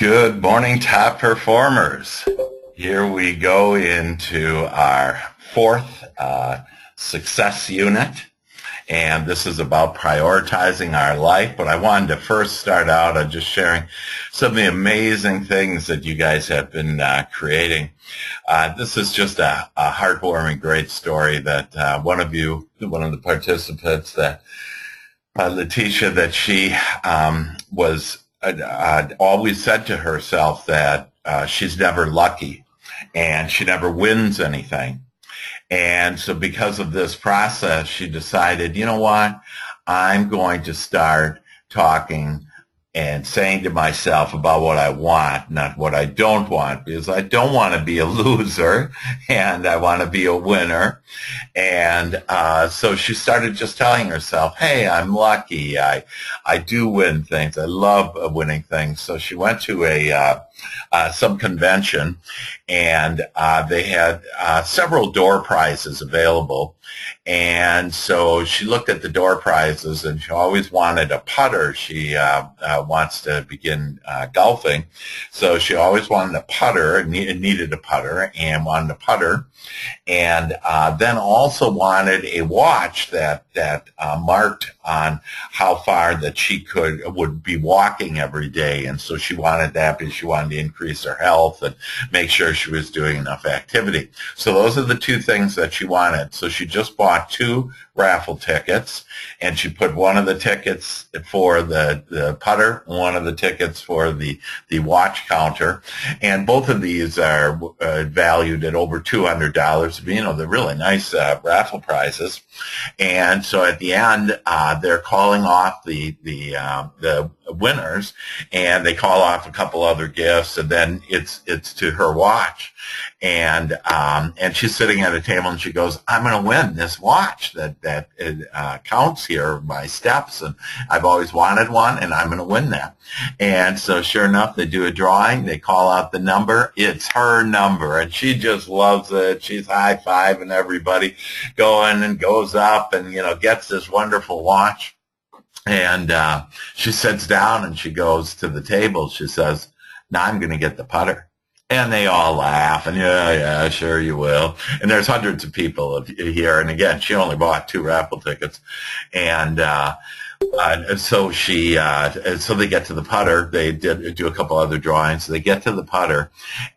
Good morning, top performers. Here we go into our fourth success unit, and this is about prioritizing our life. But I wanted to first start out on just sharing some of the amazing things that you guys have been creating. This is just a heartwarming, great story that one of the participants, that Letitia, that she was always said to herself that she's never lucky and she never wins anything. And so because of this process, she decided, you know what, I'm going to start talking and saying to myself about what I want, not what I don't want, because I don't want to be a loser and I want to be a winner. And so she started just telling herself, hey, I'm lucky. I do win things. I love winning things. So she went to some convention, and they had several door prizes available. And so she looked at the door prizes, and she always wanted a putter. She wants to begin golfing. So she always wanted a putter, and needed a putter, and wanted a putter. And then also wanted a watch that marked on how far that she would be walking every day. And so she wanted that because she wanted to increase her health and make sure she was doing enough activity. So those are the two things that she wanted. So she just bought 2 raffle tickets, and she put one of the tickets for the putter, one of the tickets for the watch counter. And both of these are valued at over $200. You know, they're really nice raffle prizes. And so at the end, they're calling off the winners, and they call off a couple other gifts, and then it's to her watch. And she's sitting at a table, and she goes, I'm going to win this watch that counts here, my steps, and I've always wanted one, and I'm going to win that. And so sure enough, they do a drawing, they call out the number, it's her number, and she just loves it. She's high-fiving everybody, going and goes up and, gets this wonderful watch. And she sits down and she goes to the table. She says, now I'm going to get the putter. And they all laugh, and yeah, sure you will. And there's hundreds of people here. And again, she only bought 2 raffle tickets. And so so they get to the putter. They do a couple other drawings. So they get to the putter,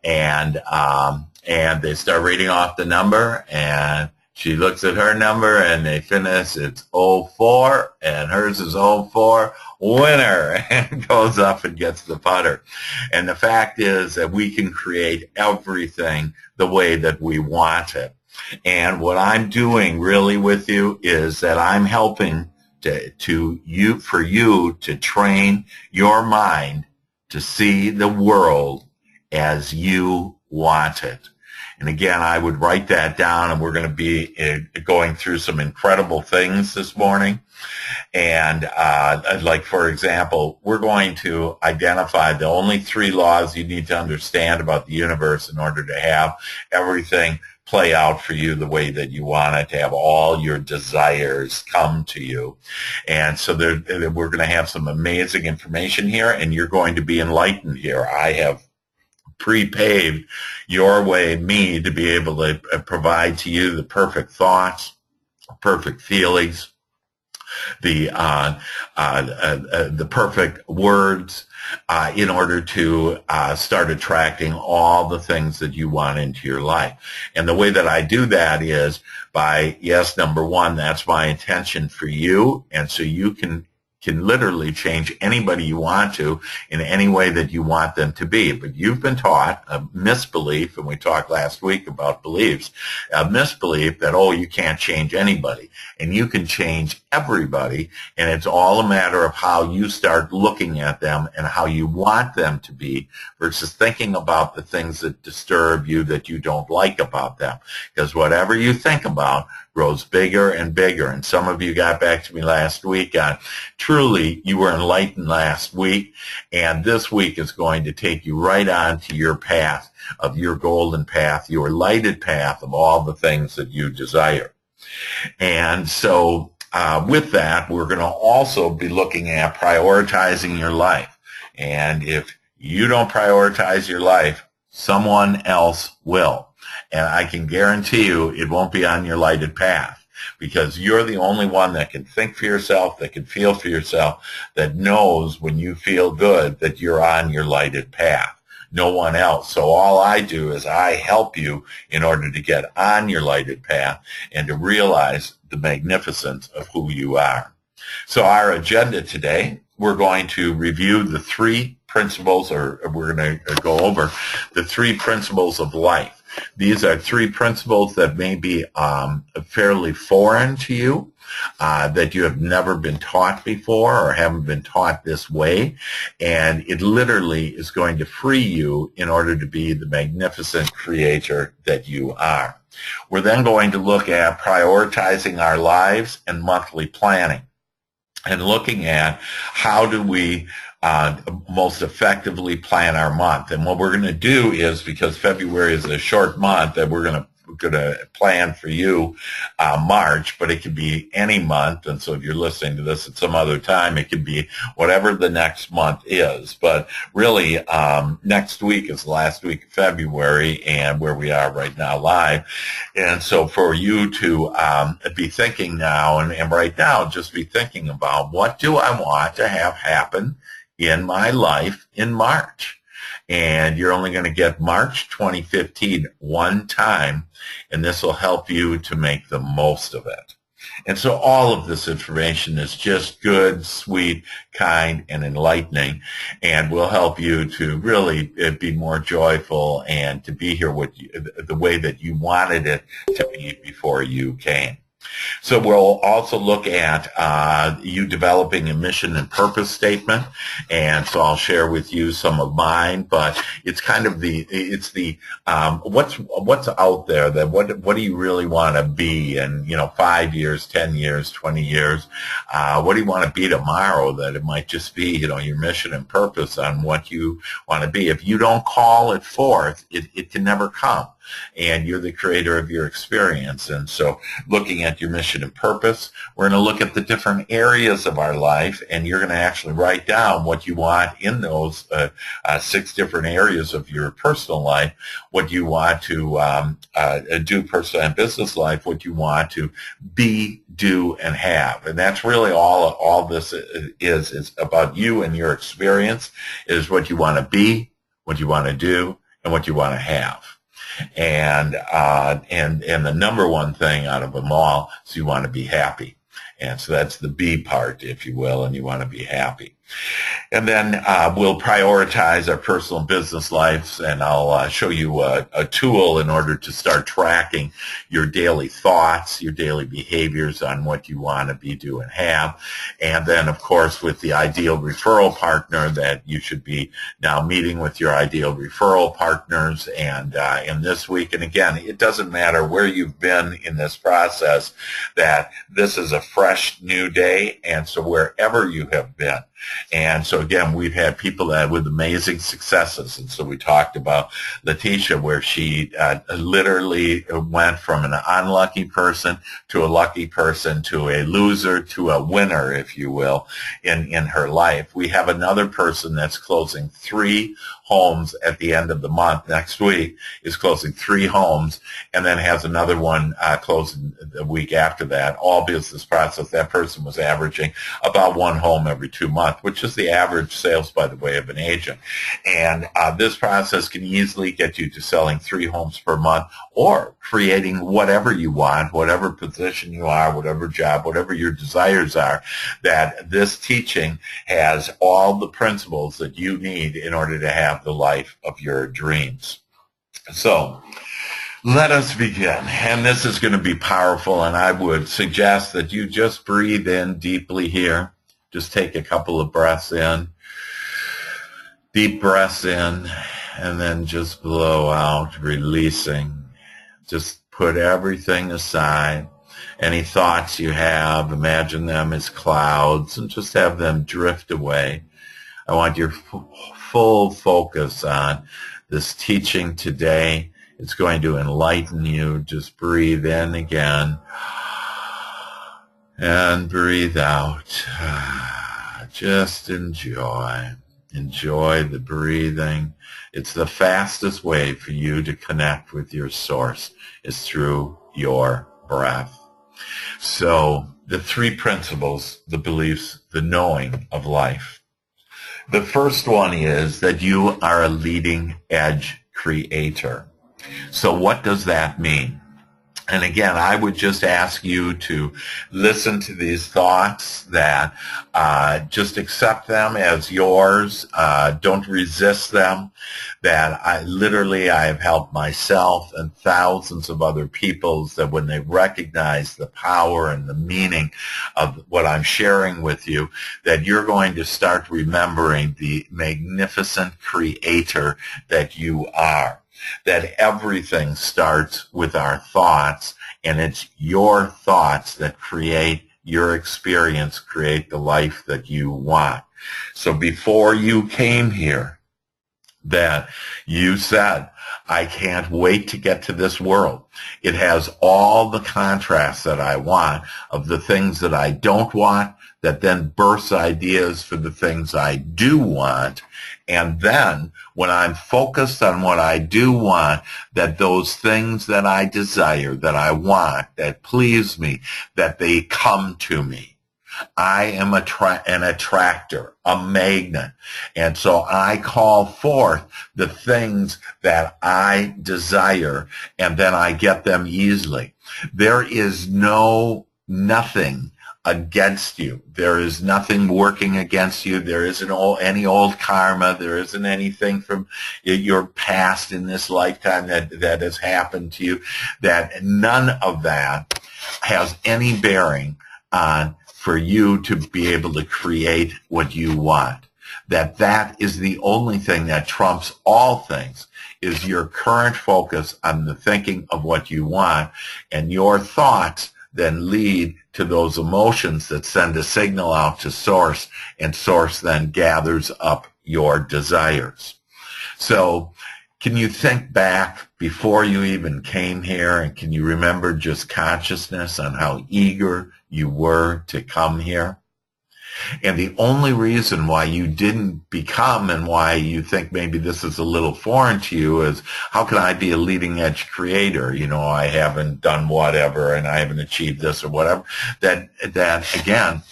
and they start reading off the number, and she looks at her number, and they finish. It's 04, and hers is 04. Winner, and goes up and gets the putter. And the fact is that we can create everything the way that we want it. And what I'm doing really with you is that I'm helping for you to train your mind to see the world as you want it. And again, I would write that down, and we're going to be going through some incredible things this morning. And like, for example, we're going to identify the only 3 laws you need to understand about the universe in order to have everything play out for you the way that you want it, to have all your desires come to you. And so we're going to have some amazing information here, and you're going to be enlightened here. I have pre-paved your way, me, to be able to provide to you the perfect thoughts, perfect feelings, the perfect words in order to start attracting all the things that you want into your life. And the way that I do that is by, yes, number 1, that's my intention for you. And so you can literally change anybody you want to in any way that you want them to be. But you've been taught a misbelief, and we talked last week about beliefs, a misbelief that, you can't change anybody. And you can change everybody, and it's all a matter of how you start looking at them and how you want them to be versus thinking about the things that disturb you, that you don't like about them. Because whatever you think about grows bigger and bigger. And some of you got back to me last week on, truly, you were enlightened last week, and this week is going to take you right on to your path, of your golden path, your lighted path of all the things that you desire. And so with that, we're going to also be looking at prioritizing your life. And if you don't prioritize your life, someone else will. And I can guarantee you it won't be on your lighted path, because you're the only one that can think for yourself, that can feel for yourself, that knows when you feel good that you're on your lighted path. No one else. So all I do is I help you in order to get on your lighted path and to realize the magnificence of who you are. So our agenda today, we're going to review the three principles, or we're going to go over the three principles of life. These are three principles that may be fairly foreign to you, that you have never been taught before or haven't been taught this way. And it literally is going to free you in order to be the magnificent creator that you are. We're then going to look at prioritizing our lives and monthly planning, and looking at how do we most effectively plan our month. And what we're going to do is, because February is a short month, that we're going to plan for you March, but it could be any month. And so if you're listening to this at some other time, it could be whatever the next month is. But really, next week is the last week of February, and where we are right now live. And so for you to be thinking now, and right now, just be thinking about, what do I want to have happen in my life in March? And you're only going to get March 2015 one time, and this will help you to make the most of it. And so all of this information is just good, sweet, kind, and enlightening, and will help you to really be more joyful and to be here the way that you wanted it to be before you came. So we'll also look at you developing a mission and purpose statement, and so I'll share with you some of mine. But it's kind of what's out there, that what do you really want to be in 5 years, 10 years, 20 years? What do you want to be tomorrow? That it might just be your mission and purpose on what you want to be. If you don't call it forth, it can never come. And you're the creator of your experience. And so looking at your mission and purpose, we're going to look at the different areas of our life, and you're going to actually write down what you want in those 6 different areas of your personal life, what you want to do personal and business life, what you want to be, do, and have. And that's really all this is about you and your experience, is what you want to be, what you want to do, and what you want to have. And the number one thing out of them all is you want to be happy. And so that's the B part, if you will, and you want to be happy. And then we'll prioritize our personal and business lives, and I'll show you a tool in order to start tracking your daily thoughts, your daily behaviors on what you want to be, do, and have. And then, of course, with the ideal referral partner, that you should be now meeting with your ideal referral partners. And in this week, and again, it doesn't matter where you've been in this process, that this is a fresh new day, and so wherever you have been. And so again, we've had people that with amazing successes. And so we talked about Letitia, where she literally went from an unlucky person to a lucky person to a loser to a winner, if you will, in her life. We have another person that's closing 3 homes at the end of the month. Next week is closing 3 homes, and then has another one closing the week after that. All business process. That person was averaging about 1 home every 2 months, which is the average sales, by the way, of an agent. And this process can easily get you to selling 3 homes per month, or creating whatever you want, whatever position you are, whatever job, whatever your desires are. That this teaching has all the principles that you need in order to have the life of your dreams. So let us begin. And this is going to be powerful, and I would suggest that you just breathe in deeply here. Just take a couple of breaths in, deep breaths in, and then just blow out, releasing. Just put everything aside. Any thoughts you have, imagine them as clouds, and just have them drift away. I want your full focus on this teaching today. It's going to enlighten you. Just breathe in again and breathe out. Just enjoy. Enjoy the breathing. It's the fastest way for you to connect with your source is through your breath. So the three principles, the beliefs, the knowing of life. The first one is that you are a leading edge creator. So what does that mean? And again, I would just ask you to listen to these thoughts, that just accept them as yours. Don't resist them. That I have helped myself and thousands of other people, that when they recognize the power and the meaning of what I'm sharing with you, that you're going to start remembering the magnificent creator that you are. That everything starts with our thoughts, and it's your thoughts that create your experience, create the life that you want. So before you came here, that you said, I can't wait to get to this world. It has all the contrasts that I want of the things that I don't want, that then births ideas for the things I do want. And then when I'm focused on what I do want, that those things that I desire, that I want, that please me, that they come to me. I am an attractor, a magnet. And so I call forth the things that I desire, and then I get them easily. There is nothing against you. There is nothing working against you. There isn't any old karma. There isn't anything from your past in this lifetime that has happened to you. That none of that has any bearing on for you to be able to create what you want. That is the only thing that trumps all things, is your current focus on the thinking of what you want, and your thoughts then lead to those emotions that send a signal out to source, and source then gathers up your desires. So can you think back before you even came here, and can you remember just consciousness on how eager you were to come here? And the only reason why you didn't become, and why you think maybe this is a little foreign to you, is how can I be a leading edge creator? You know, I haven't done whatever, and I haven't achieved this or whatever. That again,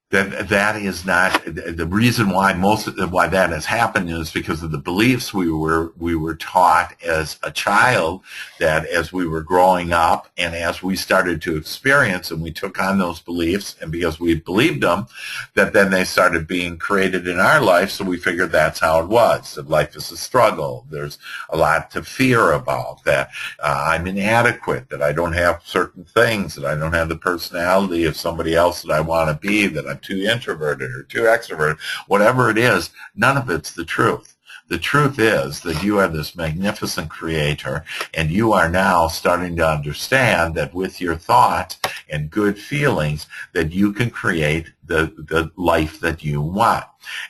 that is not the reason why why that has happened, is because of the beliefs we were taught as a child, that as we were growing up and as we started to experience, and we took on those beliefs, and because we believed them, that then they started being created in our life. So we figured that's how it was, that life is a struggle. There's a lot to fear about, that I'm inadequate, that I don't have certain things, that I don't have the personality of somebody else that I want to be, that I'm too introverted or too extroverted, whatever it is. None of it's the truth. The truth is that you are this magnificent creator, and you are now starting to understand that with your thoughts and good feelings, that you can create the life that you want.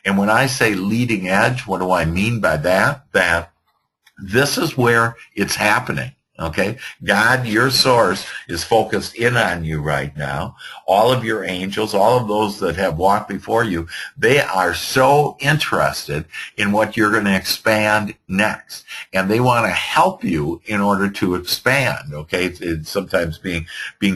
And when I say leading edge, what do I mean by that? That this is where it's happening. Okay, God, your source, is focused in on you right now. All of your angels, all of those that have walked before you, they are so interested in what you're going to expand next. And they want to help you in order to expand. Okay, it's sometimes being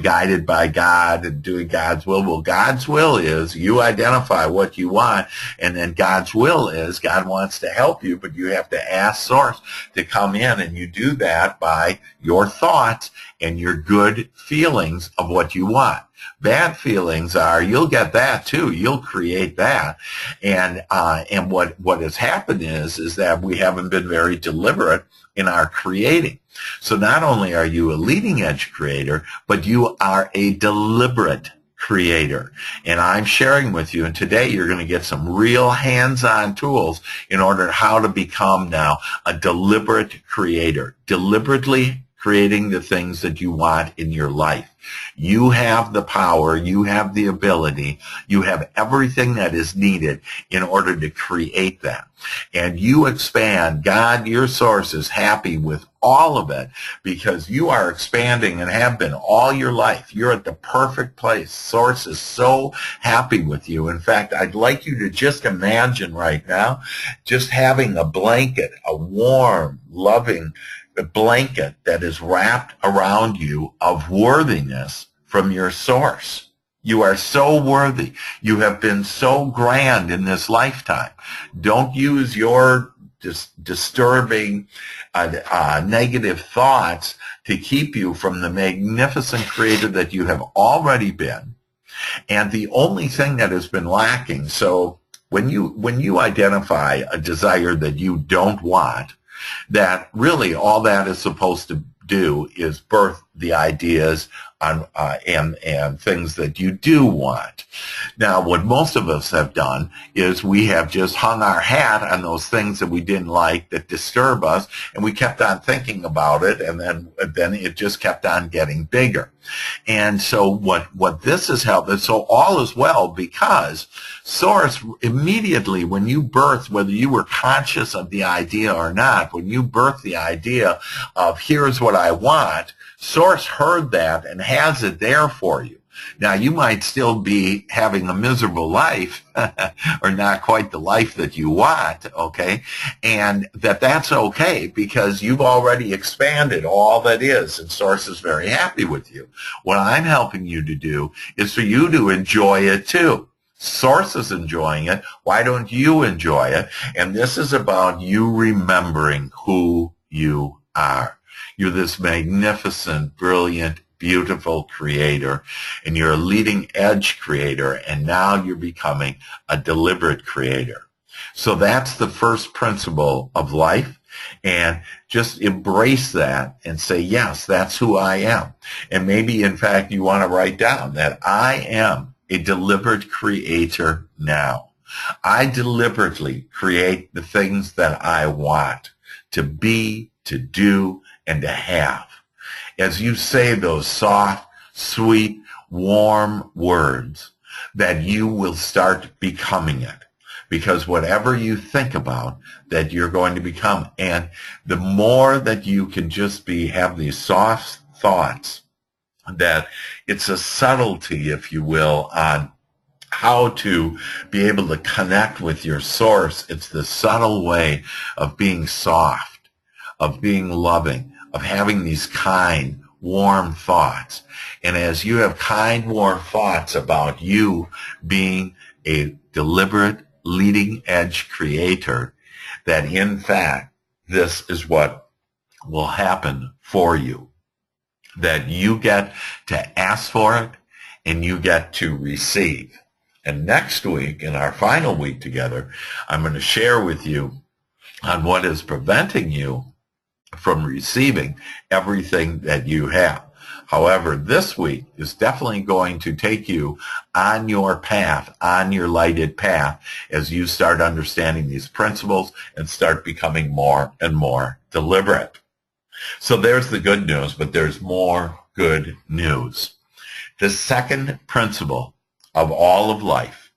guided by God and doing God's will. Well, God's will is you identify what you want, and then God's will is God wants to help you, but you have to ask source to come in, and you do that by your thoughts and your good feelings of what you want. Bad feelings are, you'll get that too. You'll create that. And what has happened is that we haven't been very deliberate in our creating. So not only are you a leading edge creator, but you are a deliberate creator. And I'm sharing with you, and today you're going to get some real hands-on tools in order how to become now a deliberate creator, deliberately creating the things that you want in your life. You have the power, you have the ability, you have everything that is needed in order to create that. And you expand. God, your source, is happy with all of it, because you are expanding and have been all your life. You're at the perfect place. Source is so happy with you. In fact, I'd like you to just imagine right now just having a blanket, a warm, loving blanket that is wrapped around you of worthiness from your source. You are so worthy. You have been so grand in this lifetime. Don't use your disturbing negative thoughts to keep you from the magnificent creator that you have already been. And the only thing that has been lacking, so when you identify a desire that you don't want, that really all that is supposed to do is birth the ideas on, and things that you do want. Now, what most of us have done is we have just hung our hat on those things that we didn't like, that disturb us, and we kept on thinking about it, and then it just kept on getting bigger. And so what this has helped, and so all is well, because Source immediately, when you birth, whether you were conscious of the idea or not, when you birth the idea of here's what I want, Source heard that and has it there for you. Now, you might still be having a miserable life or not quite the life that you want, okay? And that's okay, because you've already expanded all that is, and Source is very happy with you. What I'm helping you to do is for you to enjoy it too. Source is enjoying it. Why don't you enjoy it? And this is about you remembering who you are. You're this magnificent, brilliant, beautiful creator, and you're a leading edge creator, and now you're becoming a deliberate creator. So that's the first principle of life, and just embrace that and say, yes, that's who I am. And maybe, in fact, you want to write down that I am a deliberate creator now. I deliberately create the things that I want to be, to do, and to have. As you say those soft, sweet, warm words, that you will start becoming it. Because whatever you think about, that you're going to become. And the more that you can just have these soft thoughts, that it's a subtlety, if you will, on how to be able to connect with your source. It's the subtle way of being soft, of being loving, of having these kind, warm thoughts. And as you have kind, warm thoughts about you being a deliberate, leading edge creator, that in fact, this is what will happen for you. That you get to ask for it and you get to receive. And next week, in our final week together, I'm going to share with you on what is preventing you from receiving everything that you have. However, this week is definitely going to take you on your path, on your lighted path, as you start understanding these principles and start becoming more and more deliberate. So there's the good news, but there's more good news. The second principle of all of life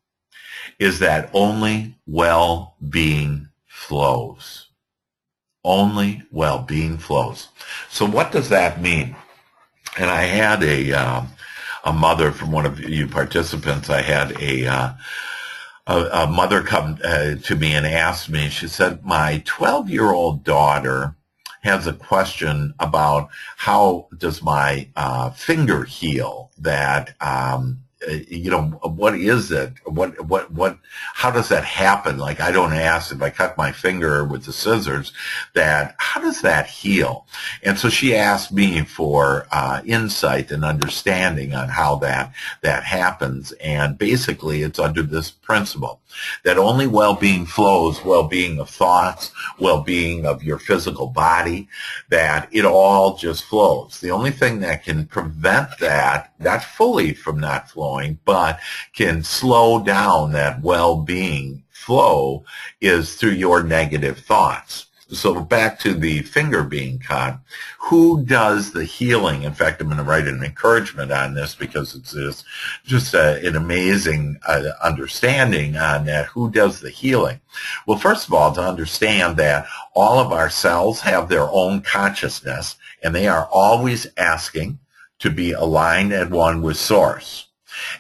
is that only well-being flows. Only well-being flows. So what does that mean? And I had a mother from one of you participants. I had a mother come to me and asked me. She said, my 12-year-old daughter has a question about how does my finger heal, that what is it? How does that happen? Like, I don't ask if I cut my finger with the scissors, that how does that heal? And so she asked me for insight and understanding on how that happens. And basically, it's under this principle that only well-being flows, well-being of thoughts, well-being of your physical body, that it all just flows. The only thing that can prevent that, not fully from not flowing, but can slow down that well-being flow, is through your negative thoughts. So back to the finger being cut. Who does the healing? In fact, I'm going to write an encouragement on this because it's just an amazing understanding on that. Who does the healing? Well, first of all, to understand that all of our cells have their own consciousness, and they are always asking to be aligned at one with Source.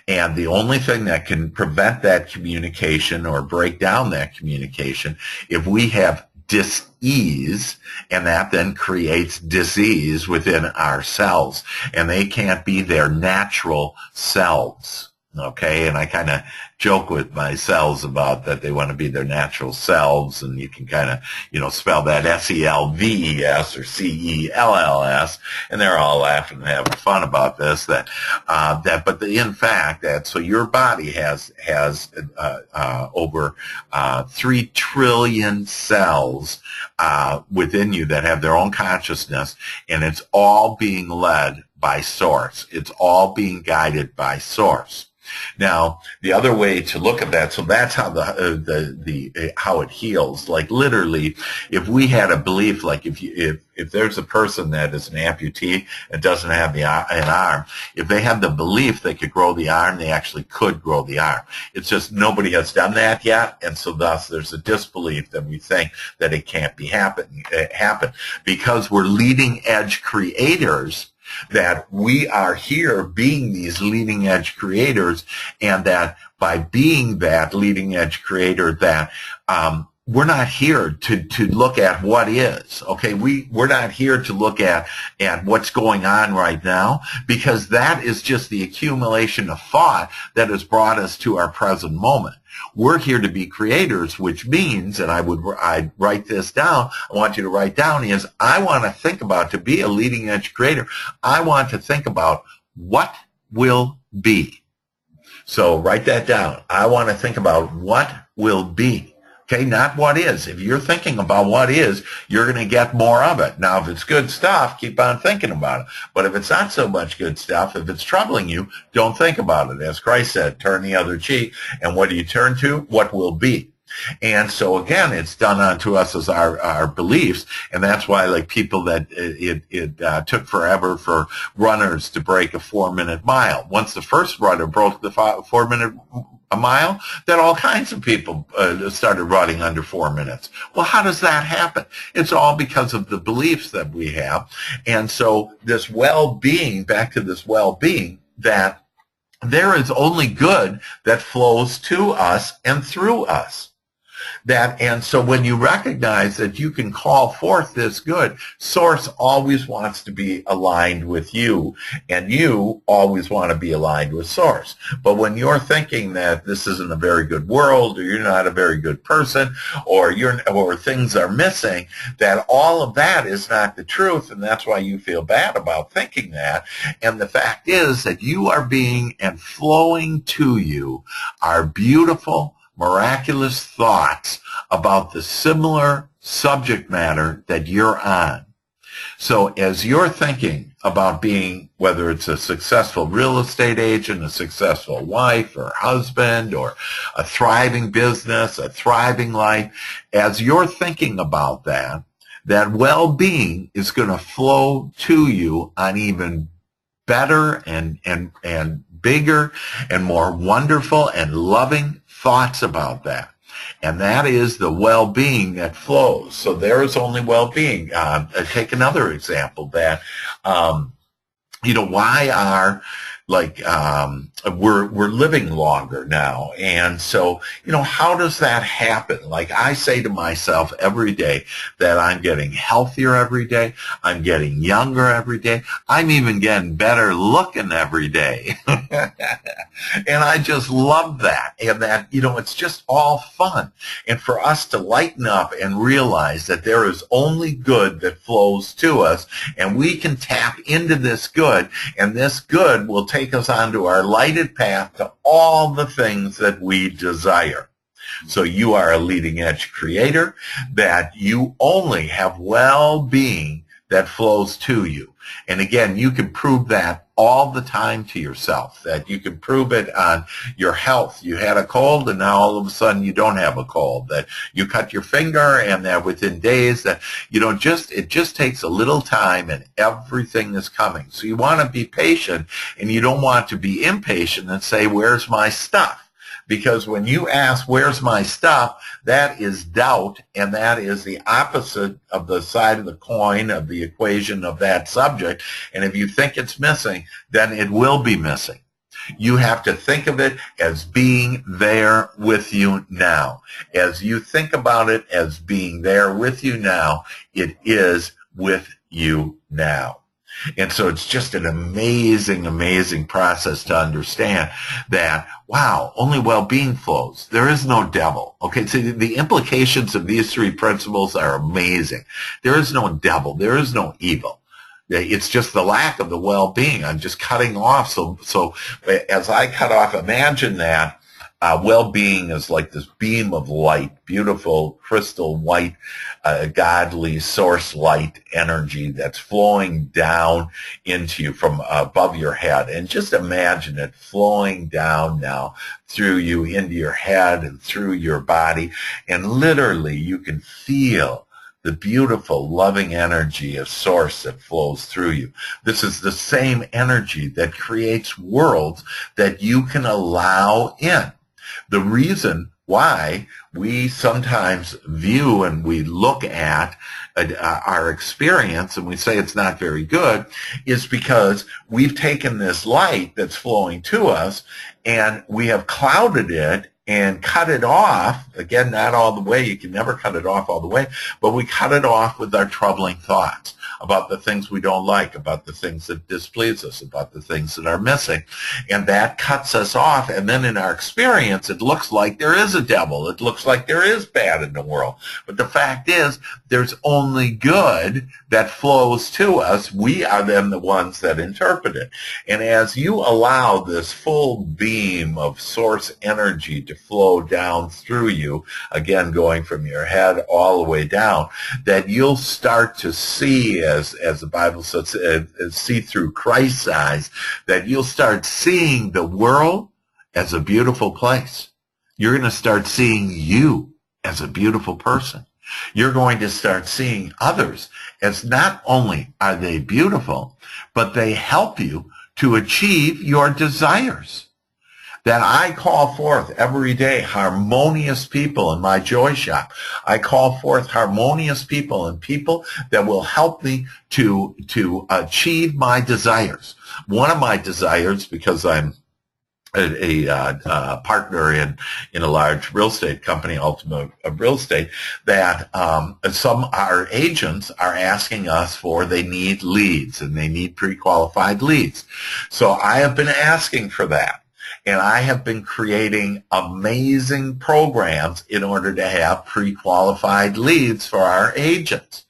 And the only thing that can prevent that communication or break down that communication, if we have dis-ease, and that then creates disease within our cells, and they can't be their natural selves. Okay, and I kind of joke with my cells about that they want to be their natural selves, and you can kind of, spell that S-E-L-V-E-S or C-E-L-L-S, and they're all laughing and having fun about this. In fact, so your body has over 3 trillion cells within you that have their own consciousness, and it's all being led by Source. It's all being guided by Source. Now, the other way to look at that, so that's how how it heals. Like literally, if we had a belief, like if there's a person that is an amputee and doesn't have an arm, if they have the belief they could grow the arm, they actually could grow the arm. It's just nobody has done that yet, and so thus there's a disbelief that we think that it can't be happen because we're leading edge creators. That we are here being these leading edge creators, and that by being that leading edge creator, that we're not here to look at what is. Okay, we're not here to look at what's going on right now, because that is just the accumulation of thought that has brought us to our present moment. We're here to be creators, which means, and I'd write this down, I want you to write down, is I want to think about, to be a leading edge creator, I want to think about what will be. So write that down. I want to think about what will be. Okay, not what is. If you're thinking about what is, you're going to get more of it. Now, if it's good stuff, keep on thinking about it. But if it's not so much good stuff, if it's troubling you, don't think about it. As Christ said, turn the other cheek. And what do you turn to? What will be. And so again, it's done unto us as our beliefs, and that's why, like, people that it took forever for runners to break a 4-minute mile. Once the first runner broke the 4-minute mile, then all kinds of people started running under 4 minutes. Well, how does that happen? It's all because of the beliefs that we have. And so this well-being, back to this well-being, that there is only good that flows to us and through us. And so when you recognize that you can call forth this good, Source always wants to be aligned with you, and you always want to be aligned with Source. But when you're thinking that this isn't a very good world, or you're not a very good person, or things are missing, that all of that is not the truth, and that's why you feel bad about thinking that. And the fact is that you are being and flowing to you are beautiful, miraculous thoughts about the similar subject matter that you're on. So as you're thinking about being, whether it's a successful real estate agent, a successful wife or husband, or a thriving business, a thriving life, as you're thinking about that, that well-being is going to flow to you on even better and bigger and more wonderful and loving thoughts about that. And that is the well-being that flows. So there is only well-being. Take another example that, why are, we're living longer now. And so, how does that happen? Like, I say to myself every day that I'm getting healthier every day. I'm getting younger every day. I'm even getting better looking every day. And I just love that. And that, it's just all fun. And for us to lighten up and realize that there is only good that flows to us, and we can tap into this good, and this good will take us onto our lighted path to all the things that we desire. So you are a leading edge creator, that you only have well-being that flows to you. And again, you can prove that all the time to yourself, that you can prove it on your health. You had a cold and now all of a sudden you don't have a cold, that you cut your finger and that within days that, it just takes a little time and everything is coming. So you want to be patient and you don't want to be impatient and say, where's my stuff? Because when you ask, where's my stuff, that is doubt, and that is the opposite of the side of the coin of the equation of that subject. And if you think it's missing, then it will be missing. You have to think of it as being there with you now. As you think about it as being there with you now, it is with you now. And so it's just an amazing, amazing process to understand that, wow, only well-being flows. There is no devil. Okay, so the implications of these three principles are amazing. There is no devil. There is no evil. It's just the lack of the well-being. I'm just cutting off. So as I cut off, imagine that well-being is like this beam of light, beautiful, crystal white, godly source light energy that's flowing down into you from above your head. And just imagine it flowing down now through you into your head and through your body. And literally you can feel the beautiful, loving energy of source that flows through you. This is the same energy that creates worlds that you can allow in. The reason why we sometimes view and we look at our experience and we say it's not very good is because we've taken this light that's flowing to us and we have clouded it and cut it off. Again, not all the way. You can never cut it off all the way, but we cut it off with our troubling thoughts about the things we don't like, about the things that displease us, about the things that are missing. And that cuts us off. And then in our experience, it looks like there is a devil. It looks like there is bad in the world. But the fact is, there's only good that flows to us. We are then the ones that interpret it. And as you allow this full beam of source energy to flow down through you, again, going from your head all the way down, that you'll start to see, as the Bible says, see through Christ's eyes, that you'll start seeing the world as a beautiful place. You're going to start seeing you as a beautiful person. You're going to start seeing others as not only are they beautiful, but they help you to achieve your desires. That I call forth every day harmonious people in my joy shop. I call forth harmonious people and people that will help me to achieve my desires. One of my desires, because I'm a partner in a large real estate company, Ultimate Real Estate, that our agents are asking us for, they need leads and they need pre-qualified leads. So I have been asking for that. And I have been creating amazing programs in order to have pre-qualified leads for our agents.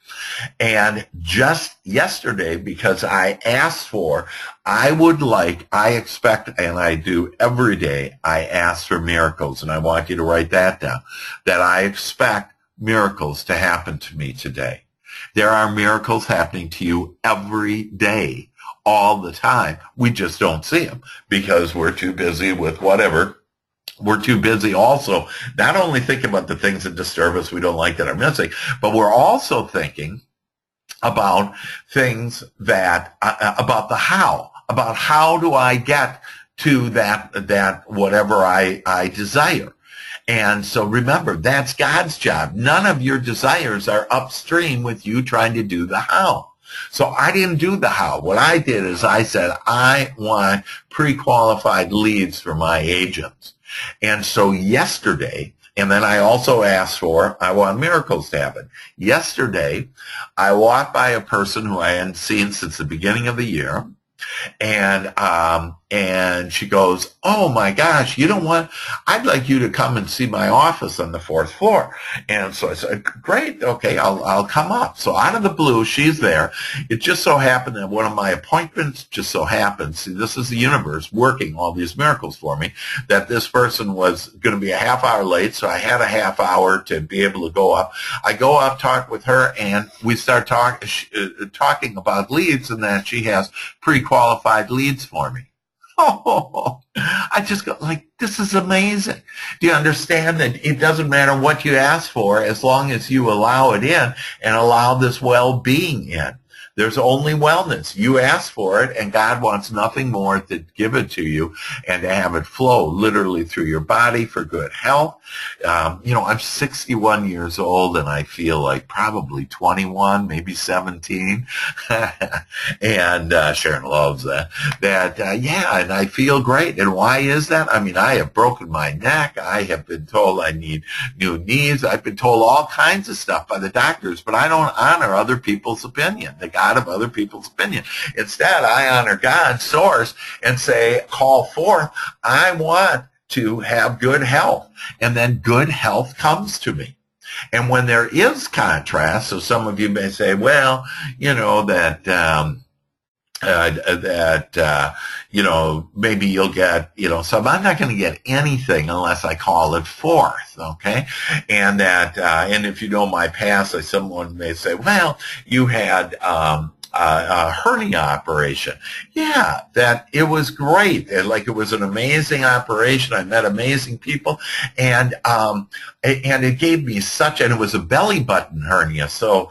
And just yesterday, because I asked for, I expect, and I do every day, I ask for miracles. And I want you to write that down, that I expect miracles to happen to me today. There are miracles happening to you every day. All the time. We just don't see them because we're too busy with whatever. We're too busy also not only thinking about the things that disturb us, we don't like, that are missing, but we're also thinking about things that, about how do I get to that whatever I desire. And so remember, that's God's job. None of your desires are upstream with you trying to do the how. So I didn't do the how. What I did is I said, I want pre-qualified leads for my agents. And so yesterday, and then I also asked for, I want miracles to happen. Yesterday, I walked by a person who I hadn't seen since the beginning of the year. And And she goes, oh my gosh, you know what? I'd like you to come and see my office on the 4th floor. And so I said, great, okay, I'll come up. So out of the blue, she's there. It just so happened that one of my appointments just so happened, see, this is the universe working all these miracles for me, that this person was going to be a half hour late. So I had a half hour to be able to go up. I go up, talk with her, and we start talking about leads, and that she has pre-qualified leads for me. Oh, I just go like, this is amazing. Do you understand that it doesn't matter what you ask for as long as you allow it in and allow this well-being in? There's only wellness. You ask for it, and God wants nothing more to give it to you and to have it flow literally through your body for good health. I'm 61 years old, and I feel like probably 21, maybe 17. And Sharon loves that. And I feel great. And why is that? I mean, I have broken my neck. I have been told I need new knees. I've been told all kinds of stuff by the doctors, but I don't honor other people's opinion. The God of other people's opinion. Instead, I honor God's source and say, call forth, I want to have good health. And then good health comes to me. And when there is contrast, so some of you may say, well, maybe you'll get, so I'm not going to get anything unless I call it forth, okay? And and if you know my past, someone may say, well, you had, a hernia operation. Yeah, that it was great. It was an amazing operation. I met amazing people, and it gave me and it was a belly button hernia. So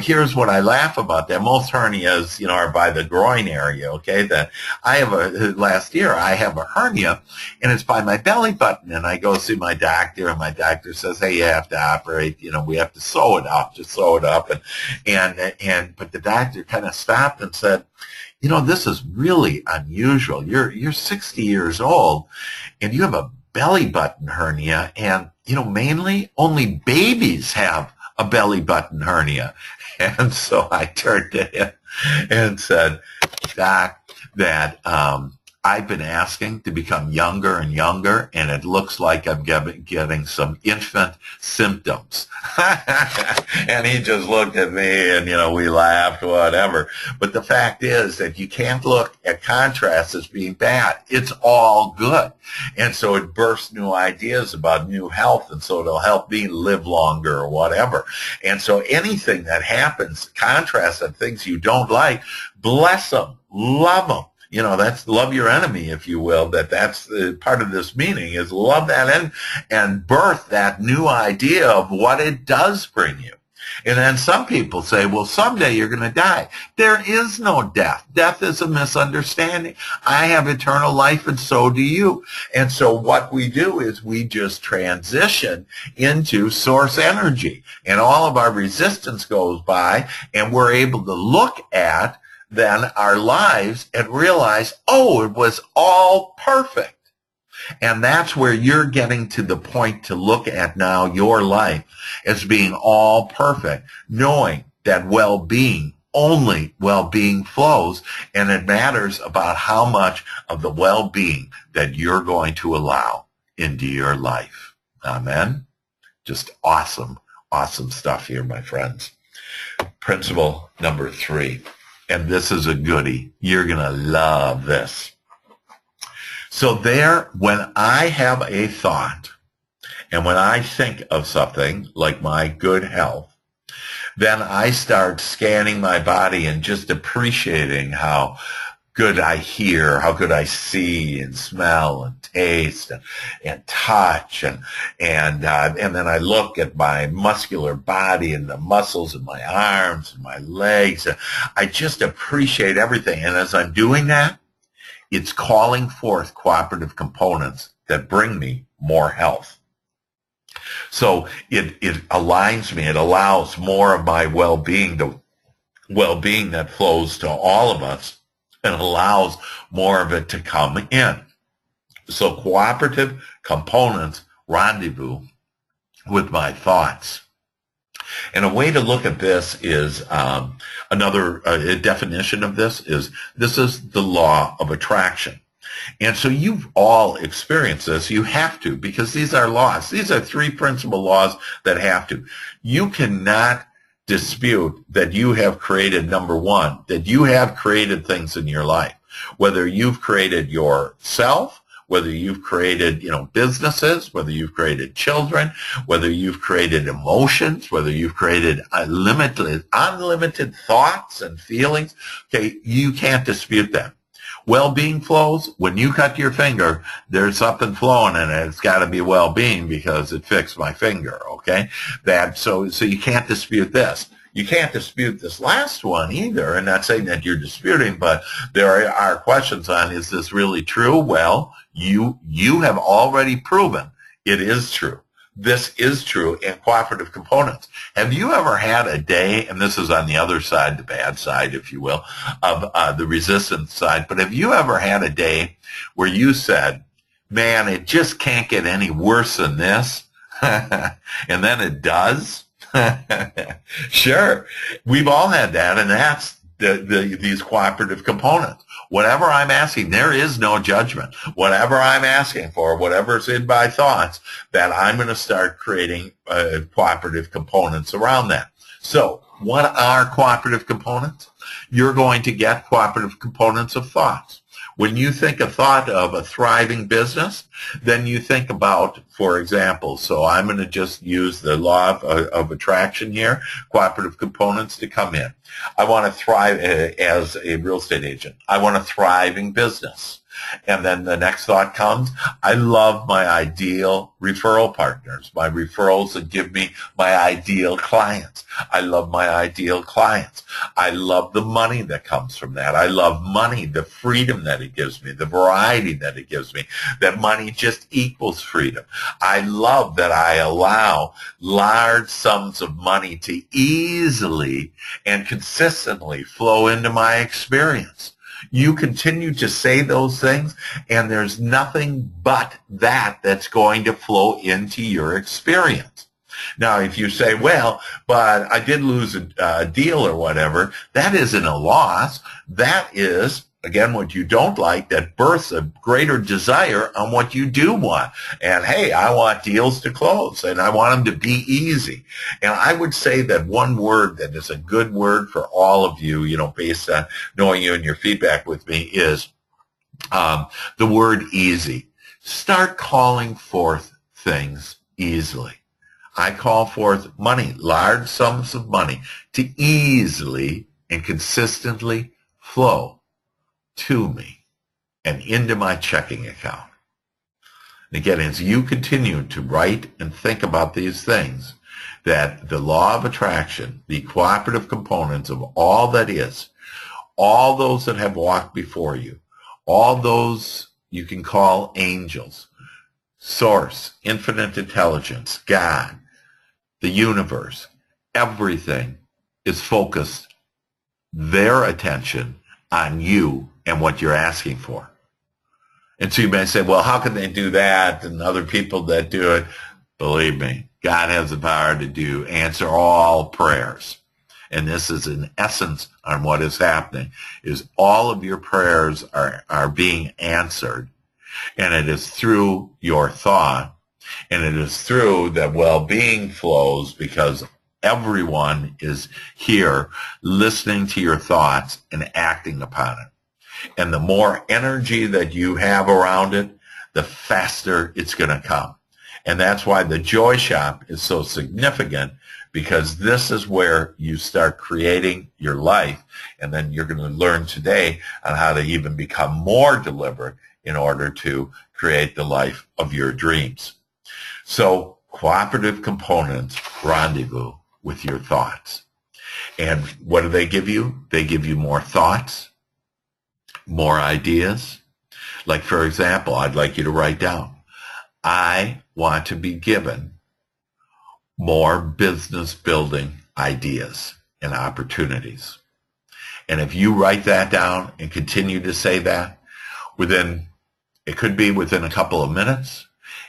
here's what I laugh about that. Most hernias, are by the groin area. Okay, that I have last year I have a hernia, and it's by my belly button, and I go see my doctor, and my doctor says, hey, you have to operate. We have to sew it up, just sew it up, but the doctor kind of stopped and said, this is really unusual. You're 60 years old, and you have a belly button hernia, and mainly only babies have a belly button hernia. And so I turned to him and said, Doc, that I've been asking to become younger and younger, and it looks like I'm getting some infant symptoms. And he just looked at me, and, we laughed, whatever. But the fact is that you can't look at contrast as being bad. It's all good. And so it bursts new ideas about new health, and so it'll help me live longer or whatever. And so anything that happens, contrast and things you don't like, bless them, love them. That's love your enemy, if you will. That's the part of this meaning is love that and birth that new idea of what it does bring you. And then some people say, well, someday you're going to die. There is no death. Death is a misunderstanding. I have eternal life, and so do you. And so what we do is we just transition into source energy, and all of our resistance goes by, and we're able to look at then our lives and realize, oh, it was all perfect. And that's where you're getting to the point to look at now your life as being all perfect, knowing that well-being, only well-being flows, and it matters about how much of the well-being that you're going to allow into your life. Amen? Just awesome, awesome stuff here, my friends. Principle number 3. And this is a goodie. You're going to love this. So when I have a thought, and when I think of something like my good health, then I start scanning my body and just appreciating how good I hear, how good I see and smell and taste and touch, and then I look at my muscular body and the muscles in my arms and my legs. I just appreciate everything, and as I'm doing that, it's calling forth cooperative components that bring me more health. So it aligns me. It allows more of my well-being, the well-being that flows to all of us, and allows more of it to come in. So cooperative components rendezvous with my thoughts. And a way to look at this is another definition of this is the law of attraction. And so you've all experienced this. You have to, because these are laws. These are three principal laws that have to. You cannot dispute that you have created, number one, that you have created things in your life. Whether you've created yourself, whether you've created, businesses, whether you've created children, whether you've created emotions, whether you've created unlimited thoughts and feelings, okay, you can't dispute them. Well-being flows. When you cut your finger, there's something flowing in it. It's got to be well-being because it fixed my finger, okay? So you can't dispute this. You can't dispute this last one either. And not saying that you're disputing, but there are questions on, is this really true? Well, you have already proven it is true. This is true in cooperative components. Have you ever had a day, and this is on the other side, the bad side, if you will, of the resistance side, but have you ever had a day where you said, man, it just can't get any worse than this? And then it does? Sure. We've all had that, and that's these cooperative components. Whatever I'm asking, there is no judgment. Whatever I'm asking for, whatever's in my thoughts, that I'm going to start creating cooperative components around that. So what are cooperative components? You're going to get cooperative components of thoughts. When you think a thought of a thriving business, then you think about, for example, so I'm going to just use the law of attraction here, cooperative components to come in. I want to thrive as a real estate agent. I want a thriving business. And then the next thought comes, I love my ideal referral partners, my referrals that give me my ideal clients. I love my ideal clients. I love the money that comes from that. I love money, the freedom that it gives me, the variety that it gives me, that money just equals freedom. I love that I allow large sums of money to easily and consistently flow into my experience. You continue to say those things, and there's nothing but that's going to flow into your experience. Now, if you say, well, but I did lose a deal or whatever, that isn't a loss. That is, again, what you don't like, that births a greater desire on what you do want. And, hey, I want deals to close, and I want them to be easy. And I would say that one word that is a good word for all of you, based on knowing you and your feedback with me, is the word easy. Start calling forth things easily. I call forth money, large sums of money, to easily and consistently flow to me and into my checking account. And again, as you continue to write and think about these things, that the law of attraction, the cooperative components of all that is, all those that have walked before you, all those you can call angels, source, infinite intelligence, God, the universe, everything is focused their attention on you and what you're asking for. And so you may say, well, how can they do that and other people that do it? Believe me, God has the power to answer all prayers. And this is in essence on what is happening, is all of your prayers are being answered. And it is through your thought, and it is through that well-being flows, because everyone is here listening to your thoughts and acting upon it. And the more energy that you have around it, the faster it's going to come. And that's why the Joy Shop is so significant, because this is where you start creating your life. And then you're going to learn today on how to even become more deliberate in order to create the life of your dreams. So cooperative components rendezvous with your thoughts. And what do they give you? They give you more thoughts, more ideas. Like, for example, I'd like you to write down, I want to be given more business building ideas and opportunities. And if you write that down and continue to say that, it could be within a couple of minutes,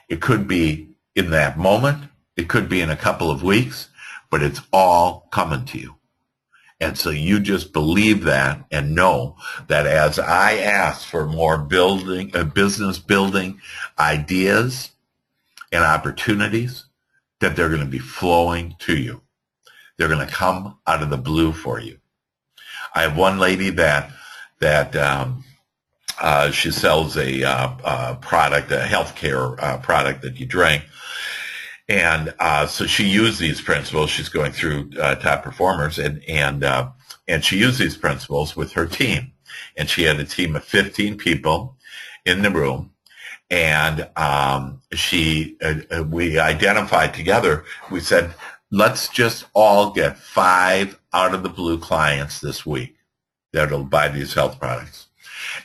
it could be in that moment, it could be in a couple of weeks, but it's all coming to you. And so you just believe that and know that as I ask for more business building ideas and opportunities, that they're going to be flowing to you. They're going to come out of the blue for you. I have one lady that she sells a product, a healthcare product that you drink. And so she used these principles. She's going through top performers, and she used these principles with her team. And she had a team of 15 people in the room, and we identified together. We said, let's just all get 5 out of the blue clients this week that'll buy these health products.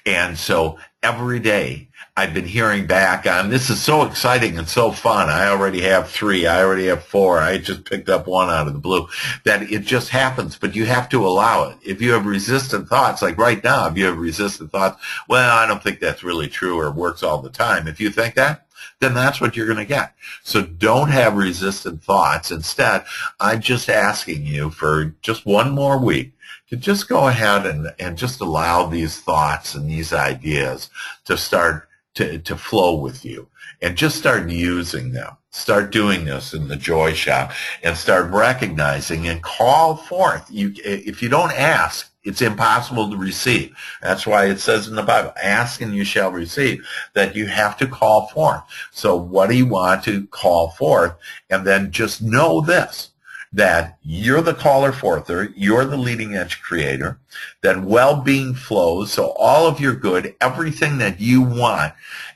And so every day I've been hearing back on, this is so exciting and so fun. I already have 3. I already have 4. I just picked up 1 out of the blue. That it just happens, but you have to allow it. If you have resistant thoughts, like right now, if you have resistant thoughts, well, I don't think that's really true or works all the time. If you think that, then that's what you're going to get. So don't have resistant thoughts. Instead, I'm just asking you for just 1 more week to just go ahead and just allow these thoughts and these ideas to start to flow with you, and just start using them. Start doing this in the joy shop, and start recognizing and call forth. If you don't ask, it's impossible to receive. That's why it says in the Bible, ask and you shall receive, that you have to call forth. So what do you want to call forth? And then just know this, that you're the caller forther, you're the leading edge creator, that well-being flows, so all of your good, everything that you want,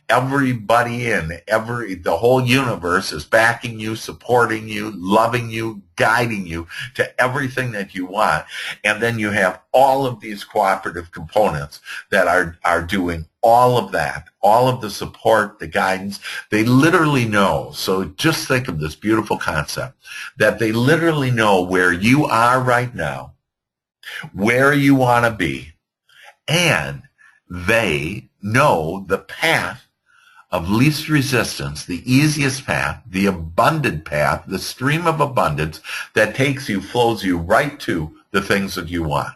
everybody the whole universe is backing you, supporting you, loving you, guiding you to everything that you want. And then you have all of these cooperative components that are doing all of that, all of the support, the guidance. They literally know. So just think of this beautiful concept, that they literally know where you are right now, where you want to be, and they know the path of least resistance, the easiest path, the abundant path, the stream of abundance that takes you, flows you right to the things that you want.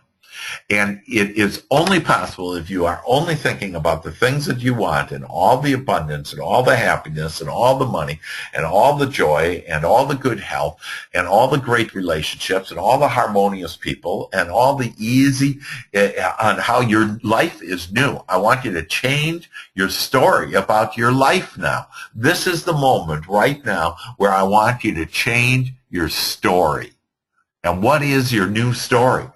And it is only possible if you are only thinking about the things that you want, and all the abundance and all the happiness and all the money and all the joy and all the good health and all the great relationships and all the harmonious people and all the easy on how your life is new. I want you to change your story about your life now. This is the moment right now where I want you to change your story. And what is your new story?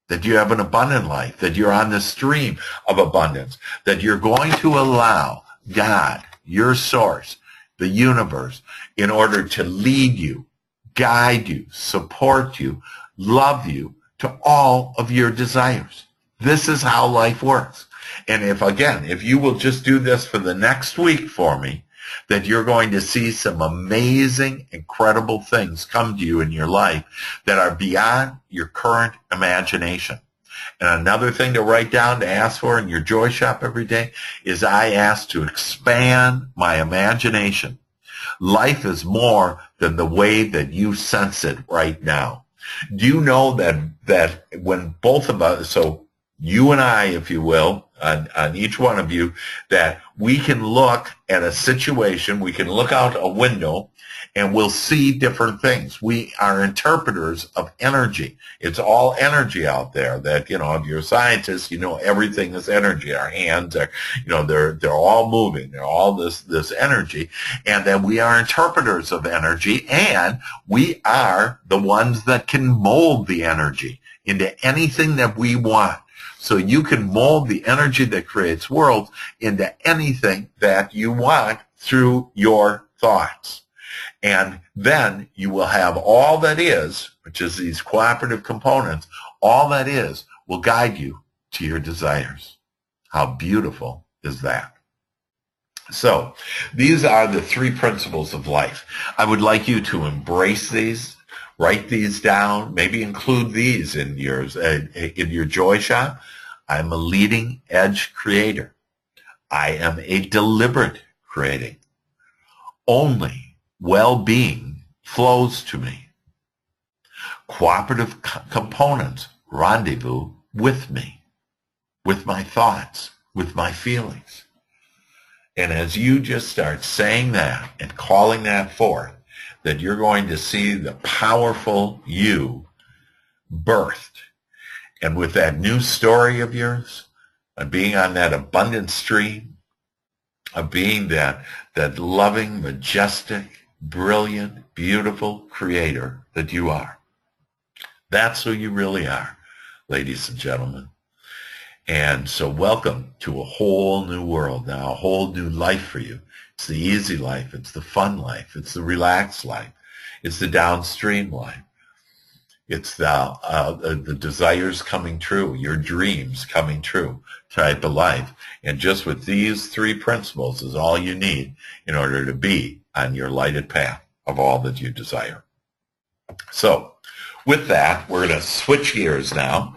That you have an abundant life, that you're on the stream of abundance, that you're going to allow God, your source, the universe, in order to lead you, guide you, support you, love you to all of your desires. This is how life works. And if you will just do this for the next week for me, that you're going to see some amazing, incredible things come to you in your life that are beyond your current imagination. And another thing to write down, to ask for in your joy shop every day, is I ask to expand my imagination. Life is more than the way that you sense it right now. Do you know that when both of us, so you and I, if you will, on each one of you, that we can look at a situation, we can look out a window, and we'll see different things. We are interpreters of energy. It's all energy out there. That, if you're a scientist, everything is energy. Our hands are, they're all moving. They're all this energy, and that we are interpreters of energy, and we are the ones that can mold the energy into anything that we want. So you can mold the energy that creates worlds into anything that you want through your thoughts. And then you will have all that is, which is these cooperative components, all that is will guide you to your desires. How beautiful is that? So these are the 3 principles of life. I would like you to embrace these. Write these down. Maybe include these in your joy shop. I'm a leading edge creator. I am a deliberate creating. Only well-being flows to me. Cooperative components rendezvous with me, with my thoughts, with my feelings. And as you just start saying that and calling that forth, that you're going to see the powerful you birthed. And with that new story of yours, of being on that abundant stream, of being that loving, majestic, brilliant, beautiful creator that you are. That's who you really are, ladies and gentlemen. And so welcome to a whole new world now, a whole new life for you. It's the easy life. It's the fun life. It's the relaxed life. It's the downstream life. It's the desires coming true, your dreams coming true type of life. And just with these three principles is all you need in order to be on your lighted path of all that you desire. So with that, we're going to switch gears now,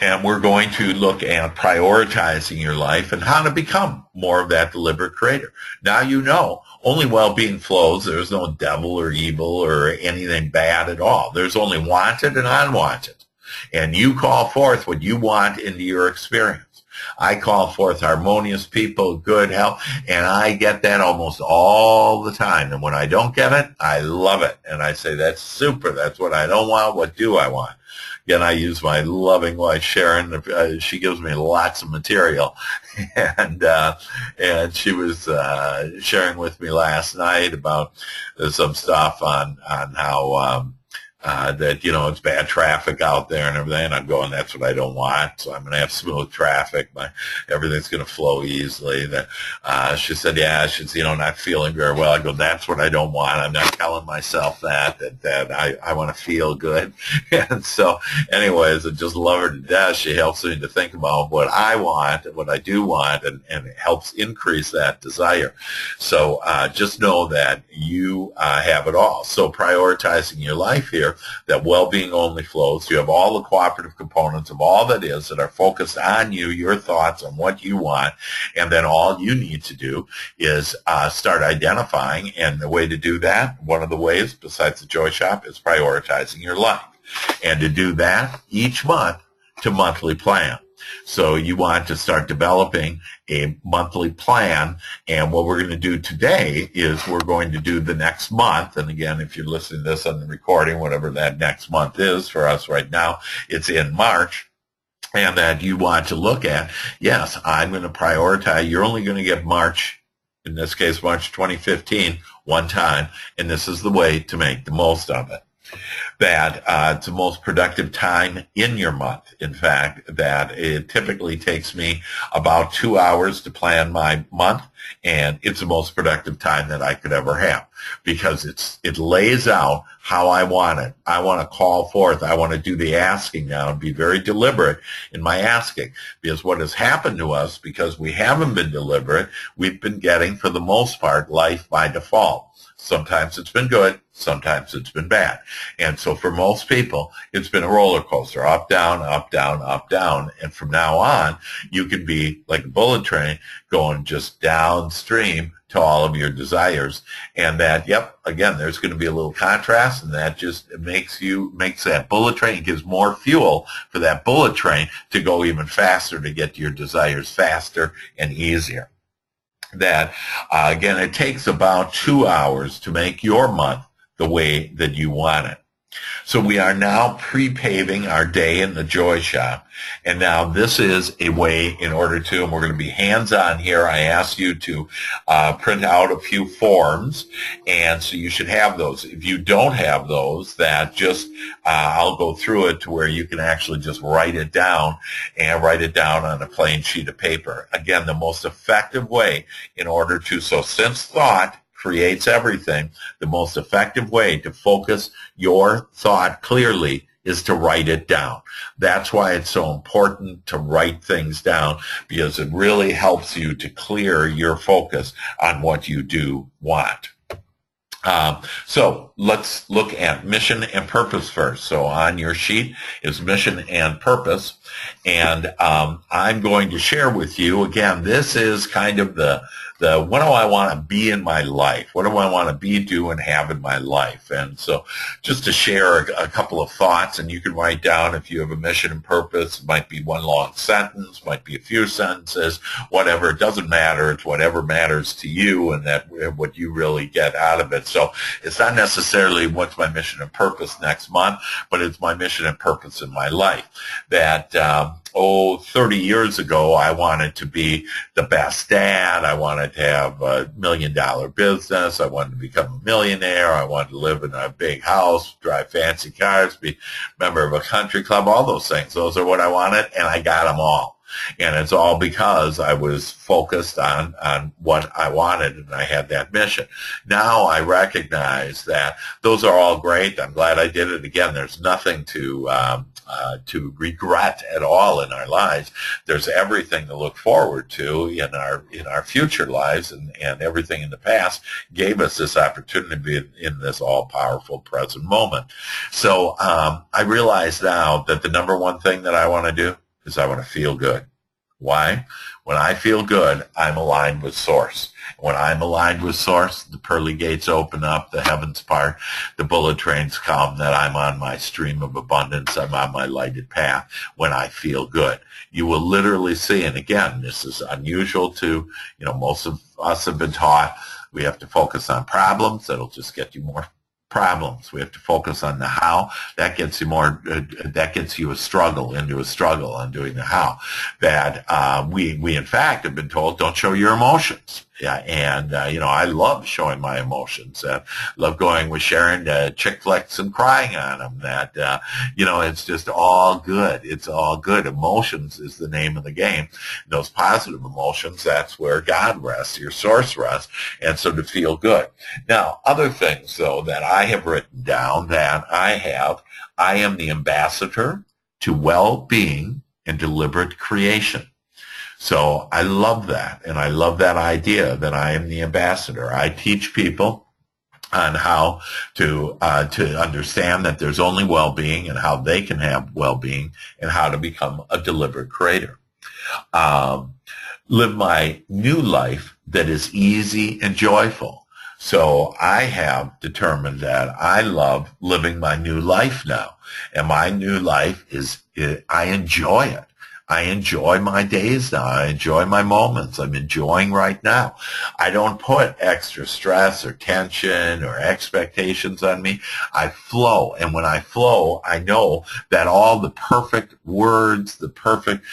and we're going to look at prioritizing your life and how to become more of that deliberate creator. Now you know, only well-being flows. There's no devil or evil or anything bad at all. There's only wanted and unwanted. And you call forth what you want into your experience. I call forth harmonious people, good health, and I get that almost all the time. And when I don't get it, I love it. And I say, that's super. That's what I don't want. What do I want? Again, I use my loving wife, Sharon. She gives me lots of material. And she was sharing with me last night about some stuff on how that, you know, it's bad traffic out there and everything. And I'm going, that's what I don't want. So I'm going to have smooth traffic. Everything's going to flow easily. She said, yeah, she's, you know, not feeling very well. I go, that's what I don't want. I'm not telling myself that I want to feel good. And so anyways, I just love her to death. She helps me to think about what I want and what I do want, and it helps increase that desire. So just know that you have it all. So prioritizing your life here, that well-being only flows. You have all the cooperative components of all that is that are focused on you, your thoughts, on what you want, and then all you need to do is start identifying, and the way to do that, one of the ways besides the Joy Shop, is prioritizing your life. And to do that each month to monthly plan. So you want to start developing a monthly plan, and what we're going to do today is we're going to do the next month. And again, if you're listening to this on the recording, whatever that next month is for us right now, it's in March. And that you want to look at, yes, I'm going to prioritize. You're only going to get March, in this case, March 2015, one time, and this is the way to make the most of it. That it's the most productive time in your month. In fact, that it typically takes me about 2 hours to plan my month, and it's the most productive time that I could ever have, because it lays out how I want it. I want to call forth. I want to do the asking now and be very deliberate in my asking, because what has happened to us, because we haven't been deliberate, we've been getting, for the most part, life by default. Sometimes it's been good, sometimes it's been bad. And so for most people, it's been a roller coaster, up, down, up, down, up, down. And from now on, you can be like a bullet train going just downstream to all of your desires. And that, yep, again, there's going to be a little contrast, and that just makes that bullet train, it gives more fuel for that bullet train to go even faster, to get to your desires faster and easier. That, again, it takes about 2 hours to make your month the way that you want it. So we are now pre-paving our day in the Joy Shop. And now this is a way in order to, and we're going to be hands-on here. I asked you to print out a few forms, and so you should have those. If you don't have those, that just, I'll go through it to where you can actually just write it down, and write it down on a plain sheet of paper. Again, the most effective way in order to, so since thought creates everything, the most effective way to focus your thought clearly is to write it down. That's why it's so important to write things down, because it really helps you to clear your focus on what you do want. So let's look at mission and purpose first. So on your sheet is mission and purpose. And I'm going to share with you, again, this is kind of the what do I want to be in my life? What do I want to be, do, and have in my life? And so just to share a couple of thoughts, and you can write down if you have a mission and purpose. It might be one long sentence, might be a few sentences, whatever. It doesn't matter. It's whatever matters to you and that what you really get out of it. So it's not necessarily what's my mission and purpose next month, but it's my mission and purpose in my life. That 30 years ago, I wanted to be the best dad. I wanted to have $1 million business. I wanted to become a millionaire. I wanted to live in a big house, drive fancy cars, be a member of a country club, all those things. Those are what I wanted, and I got them all. And it's all because I was focused on what I wanted, and I had that mission. Now I recognize that those are all great. I'm glad I did it. Again, there's nothing to regret at all in our lives. There's everything to look forward to in our future lives, and everything in the past gave us this opportunity to be in this all-powerful present moment. So I realize now that the number one thing that I want to do is I want to feel good. Why? When I feel good, I'm aligned with Source. When I'm aligned with Source, the pearly gates open up, the heavens part, the bullet trains come, that I'm on my stream of abundance, I'm on my lighted path when I feel good. You will literally see, and again, this is unusual to, most of us have been taught we have to focus on problems. That'll just get you more problems. We have to focus on the how. That gets you into a struggle on doing the how. That we in fact have been told, don't show your emotions. Yeah, and I love showing my emotions. Love going with Sharon to chick flicks and crying on them. That it's just all good. It's all good. Emotions is the name of the game. Those positive emotions, that's where God rests, your Source rests, and so to feel good. Now, other things though that I have written down that I am the ambassador to well-being and deliberate creation. So I love that, and I love that idea that I am the ambassador. I teach people on how to understand that there's only well-being and how they can have well-being and how to become a deliberate creator. Live my new life that is easy and joyful. So I have determined that I love living my new life now, and my new life I enjoy it. I enjoy my days now. I enjoy my moments. I'm enjoying right now. I don't put extra stress or tension or expectations on me. I flow. And when I flow, I know that all the perfect words, the perfect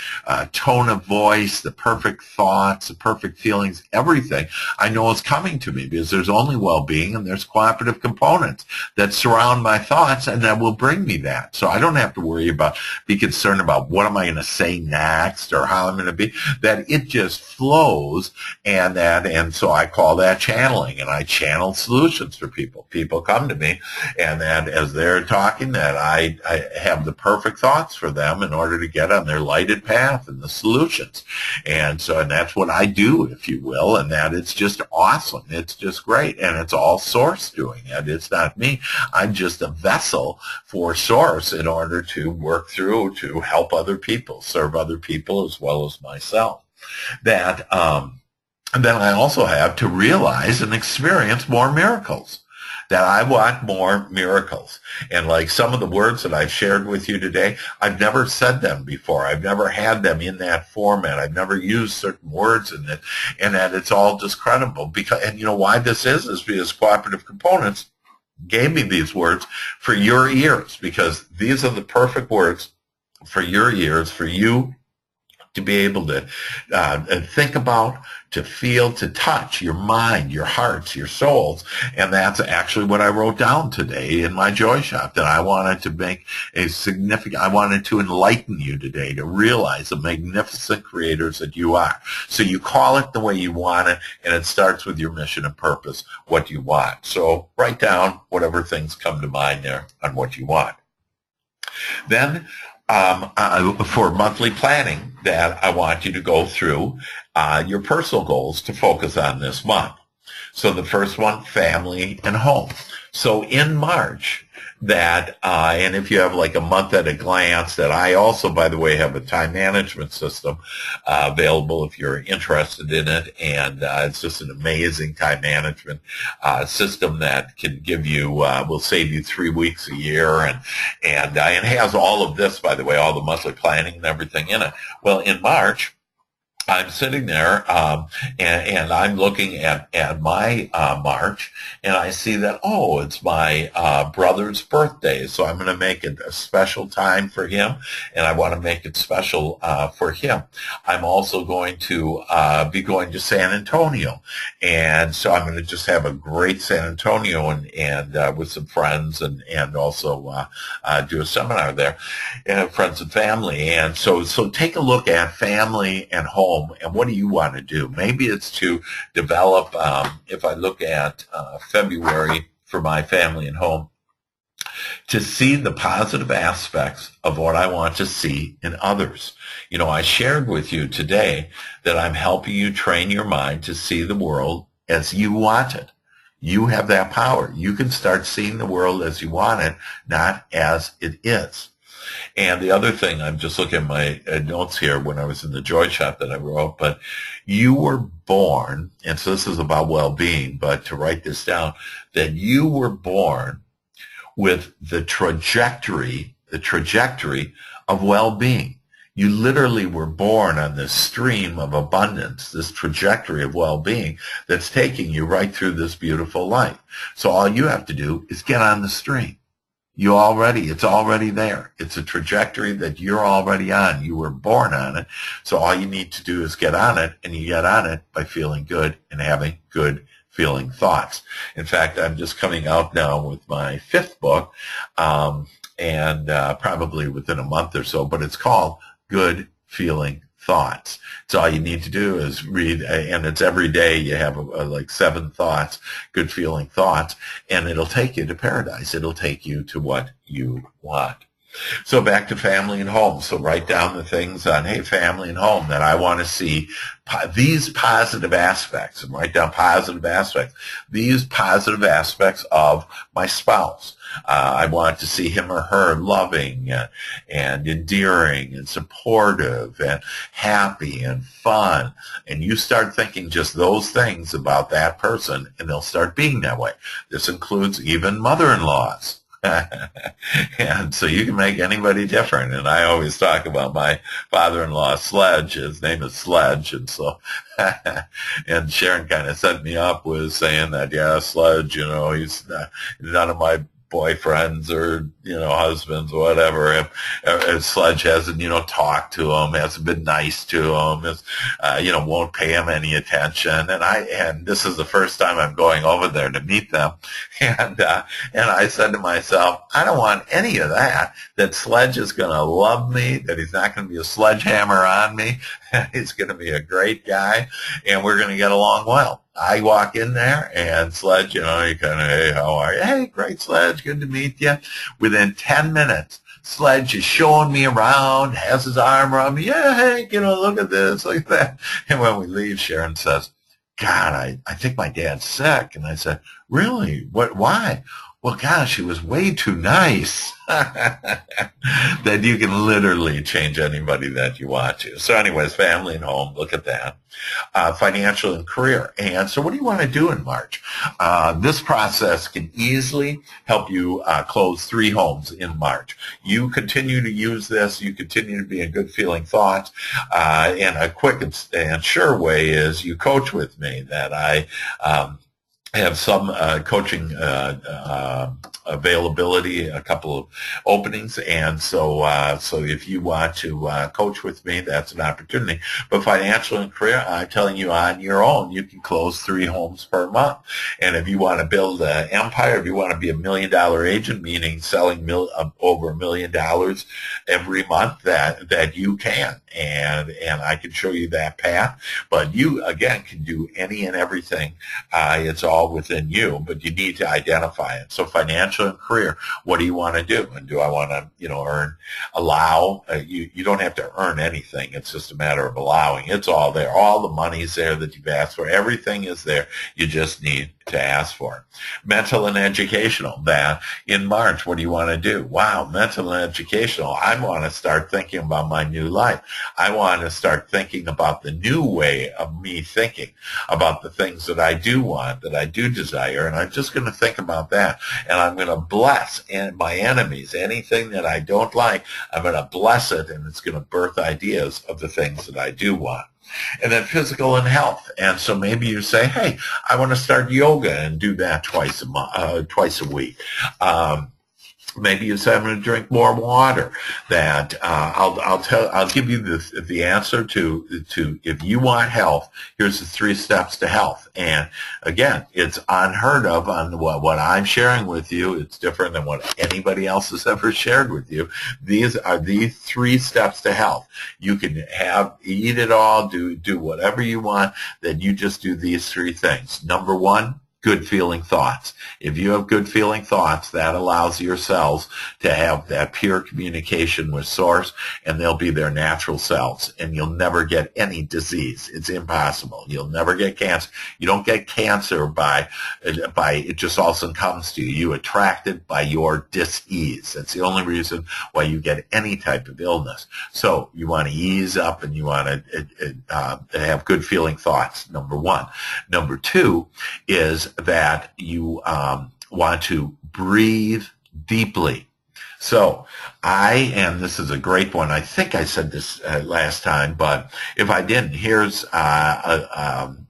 tone of voice, the perfect thoughts, the perfect feelings, everything I know is coming to me because there's only well-being and there's cooperative components that surround my thoughts and that will bring me that. So I don't have to be concerned about what am I going to say next or how I'm going to be, that it just flows, and so I call that channeling, and I channel solutions for people. People come to me, and then as they're talking, that I have the perfect thoughts for them in order to get on their lighted path and the solutions. And that's what I do, if you will, and that it's just awesome. It's just great, and it's all Source doing it. It's not me. I'm just a vessel for Source in order to work through to help other people, serve other people as well as myself. That and then I also have to realize and experience more miracles. That I want more miracles. And like some of the words that I've shared with you today, I've never said them before. I've never had them in that format. I've never used certain words in it, and that it's all just credible. And why this is because cooperative components gave me these words for your ears, because these are the perfect words for your ears, for you to be able to think about, to feel, to touch your mind, your hearts, your souls. And that's actually what I wrote down today in my Joy Shop, that I wanted to make I wanted to enlighten you today to realize the magnificent creators that you are. So you call it the way you want it, and it starts with your mission and purpose, what you want. So write down whatever things come to mind there on what you want. Then for monthly planning, that I want you to go through your personal goals to focus on this month. So the first one, family and home. So in March, and if you have like a month at a glance, that I also, by the way, have a time management system available if you're interested in it. And it's just an amazing time management system that can give you, will save you 3 weeks a year. And it has all of this, by the way, all the monthly planning and everything in it. Well, in March, I'm sitting there, and I'm looking at my March, and I see that, oh, it's my brother's birthday, so I'm going to make it a special time for him, and I want to make it special for him. I'm also going to be going to San Antonio, and so I'm going to just have a great San Antonio and with some friends, and also do a seminar there, and friends and family. And so take a look at family and home. And what do you want to do? Maybe it's to develop, if I look at February for my family and home, to see the positive aspects of what I want to see in others. You know, I shared with you today that I'm helping you train your mind to see the world as you want it. You have that power. You can start seeing the world as you want it, not as it is. And the other thing, I'm just looking at my notes here when I was in the Joy Shop that I wrote, but you were born, and so this is about well-being, but to write this down, that you were born with the trajectory of well-being. You literally were born on this stream of abundance, this trajectory of well-being that's taking you right through this beautiful life. So all you have to do is get on the stream. It's already there. It's a trajectory that you're already on. You were born on it. So all you need to do is get on it, and you get on it by feeling good and having good feeling thoughts. In fact, I'm just coming out now with my 5th book, and probably within a month or so, but it's called Good Feeling Thoughts. So all you need to do is read, and it's every day you have like 7 thoughts, good feeling thoughts, and it'll take you to paradise. It'll take you to what you want. So back to family and home. So write down the things on, hey, family and home, that I want to see these positive aspects, and write down positive aspects, these positive aspects of my spouse. I want to see him or her loving and endearing and supportive and happy and fun. And you start thinking just those things about that person, and they'll start being that way. This includes even mother-in-laws. And so you can make anybody different. And I always talk about my father-in-law, Sledge. His name is Sledge. And so, and Sharon kind of set me up with saying that, yeah, Sledge, you know, he's none of my boyfriends or, you know, husbands or whatever. If Sledge hasn't, you know, talked to him, hasn't been nice to him, you know, won't pay him any attention. And this is the first time I'm going over there to meet them. And I said to myself, I don't want any of that, that Sledge is going to love me, that he's not going to be a sledgehammer on me. He's going to be a great guy, and we're going to get along well. I walk in there, and Sledge, you know, he kind of, hey, how are you? Hey, great, Sledge, good to meet you. Within 10 minutes, Sledge is showing me around, has his arm around me. Yeah, hey, you know, look at this, look at that. And when we leave, Sharon says, God, I think my dad's sick. And I said, really? What? Why? Well, gosh, he was way too nice. That you can literally change anybody that you want to. So anyways, family and home, look at that. Financial and career. And so what do you want to do in March? This process can easily help you close 3 homes in March. You continue to use this. You continue to be in good feeling thoughts. And a quick and sure way is you coach with me, that I have some coaching availability, a couple of openings, and so if you want to coach with me, that's an opportunity. But financial and career, I'm telling you, on your own, you can close 3 homes per month. And if you want to build an empire, if you want to be $1 million agent, meaning selling over $1 million every month, that you can, and I can show you that path. But you again can do any and everything. It's all all within you, but you need to identify it. So financial and career, what do you want to do? And do I want to, you don't have to earn anything. It's just a matter of allowing. It's all there. All the money's there that you've asked for. Everything is there. You just need to ask for it. Mental and educational, that in March, what do you want to do? Wow, mental and educational. I want to start thinking about my new life. I want to start thinking about the new way of me thinking about the things that I do want, that I do desire, and I'm just going to think about that. And I'm going to bless my enemies. Anything that I don't like, I'm going to bless it, and it's going to birth ideas of the things that I do want. And then physical and health. And so maybe you say, hey, I want to start yoga and do that twice a week. Maybe you say I'm going to drink more water. That I'll give you the answer to if you want health. Here's the 3 steps to health. And again, it's unheard of on what I'm sharing with you. It's different than what anybody else has ever shared with you. These are the 3 steps to health. You can eat it all, do whatever you want. Then you just do these 3 things. Number 1. Good feeling thoughts. If you have good feeling thoughts, that allows your cells to have that pure communication with source, and they'll be their natural selves, and you'll never get any disease. It's impossible. You'll never get cancer. You don't get cancer by it just all of a sudden comes to you. You attract it by your dis-ease. That's the only reason why you get any type of illness. So you want to ease up, and you want to have good feeling thoughts, number 1. Number 2 is that you want to breathe deeply. So and this is a great one. I think I said this last time, but if I didn't, here's an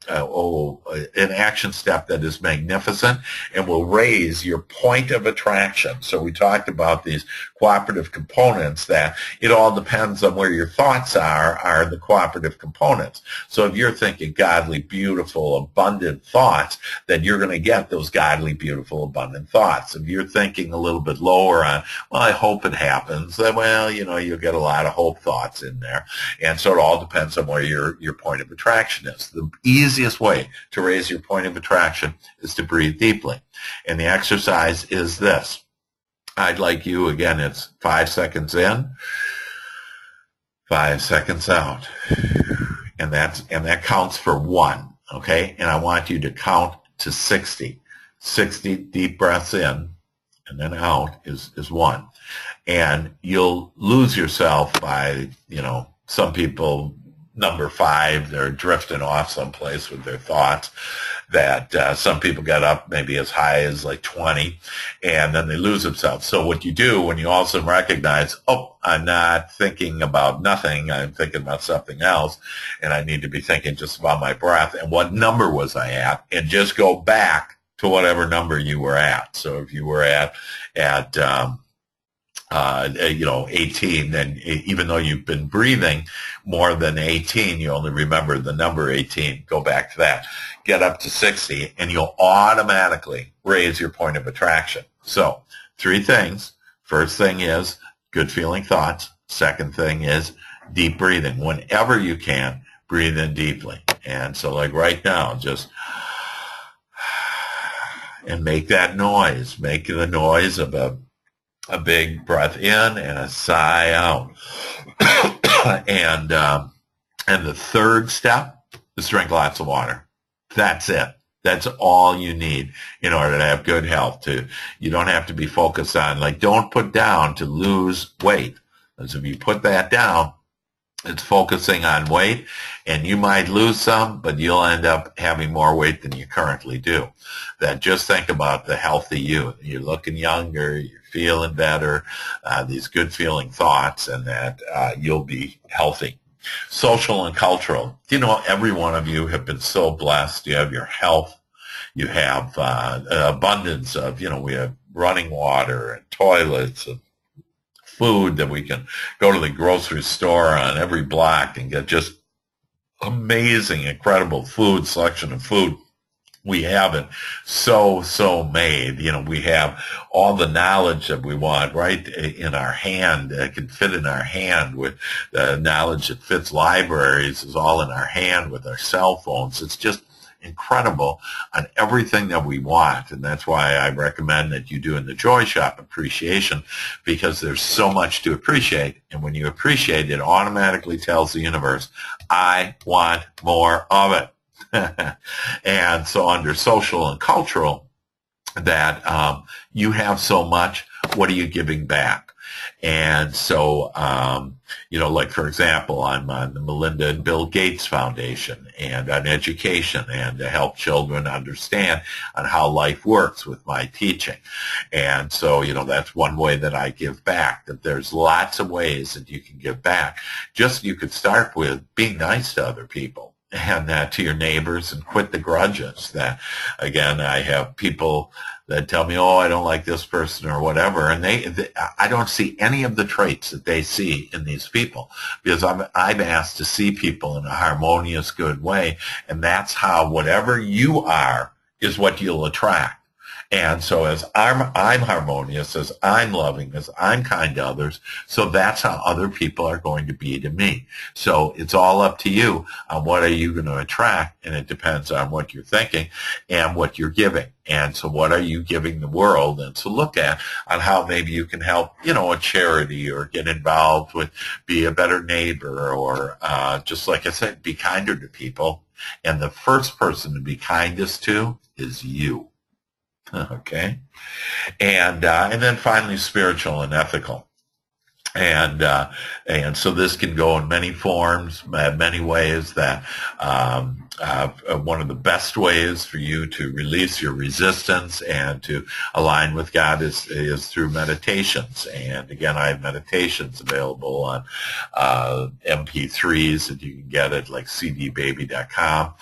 action step that is magnificent and will raise your point of attraction. So we talked about these cooperative components, that it all depends on where your thoughts are the cooperative components. So if you're thinking godly, beautiful, abundant thoughts, then you're going to get those godly, beautiful, abundant thoughts. If you're thinking a little bit lower on, well, I hope it happens, then, well, you'll get a lot of hope thoughts in there. And so it all depends on where your point of attraction is. The easiest way to raise your point of attraction is to breathe deeply. And the exercise is this. I'd like you, again, it's 5 seconds in, 5 seconds out. And that counts for 1, okay? And I want you to count to 60. 60 deep breaths in, and then out is 1. And you'll lose yourself by, some people, number 5, they're drifting off someplace with their thoughts. That some people get up maybe as high as like 20, and then they lose themselves. So what you do when you also recognize, oh, I'm not thinking about nothing, I'm thinking about something else, and I need to be thinking just about my breath and what number was I at, and just go back to whatever number you were at. So if you were at 18, then even though you've been breathing more than 18, you only remember the number 18. Go back to that. Get up to 60, and you'll automatically raise your point of attraction. So 3 things. First thing is good feeling thoughts. Second thing is deep breathing. Whenever you can, breathe in deeply. And so like right now, just and make that noise. Make the noise of a big breath in and a sigh out. And the third step is drink lots of water. That's it. That's all you need in order to have good health. You don't have to be focused on, don't put down to lose weight. Because if you put that down, it's focusing on weight, and you might lose some, but you'll end up having more weight than you currently do. That just think about the healthy you. You're looking younger, you're feeling better, these good feeling thoughts, and that you'll be healthy. Social and cultural. Every one of you have been so blessed. You have your health. You have an abundance of, we have running water and toilets and food that we can go to the grocery store on every block and get just amazing, incredible food, selection of food. We have it so made. We have all the knowledge that we want right in our hand. It can fit in our hand with the knowledge that fits libraries is all in our hand with our cell phones. It's just incredible on everything that we want. And that's why I recommend that you do in the Joy Shop appreciation, because there's so much to appreciate. And when you appreciate, it automatically tells the universe, I want more of it. And so under social and cultural, that you have so much, what are you giving back? And so, like, for example, I'm on the Melinda and Bill Gates Foundation and on education and to help children understand on how life works with my teaching. And so, that's one way that I give back, that there's lots of ways that you can give back. Just you could start with being nice to other people and to your neighbors and quit the grudges. That, again, I have people that tell me, oh, I don't like this person or whatever, and I don't see any of the traits that they see in these people, because I'm asked to see people in a harmonious, good way, and that's how whatever you are is what you'll attract. And so as I'm harmonious, as I'm loving, as I'm kind to others, so that's how other people are going to be to me. So it's all up to you on what are you going to attract, and it depends on what you're thinking and what you're giving. And so what are you giving the world? And so look at on how maybe you can help, a charity, or get involved with, be a better neighbor, or just like I said, be kinder to people. And the first person to be kindest to is you. Okay, and then finally, spiritual and ethical, and so this can go in many forms, many ways. That one of the best ways for you to release your resistance and to align with God is through meditations. And again, I have meditations available on MP3s that you can get at like cdbaby.com.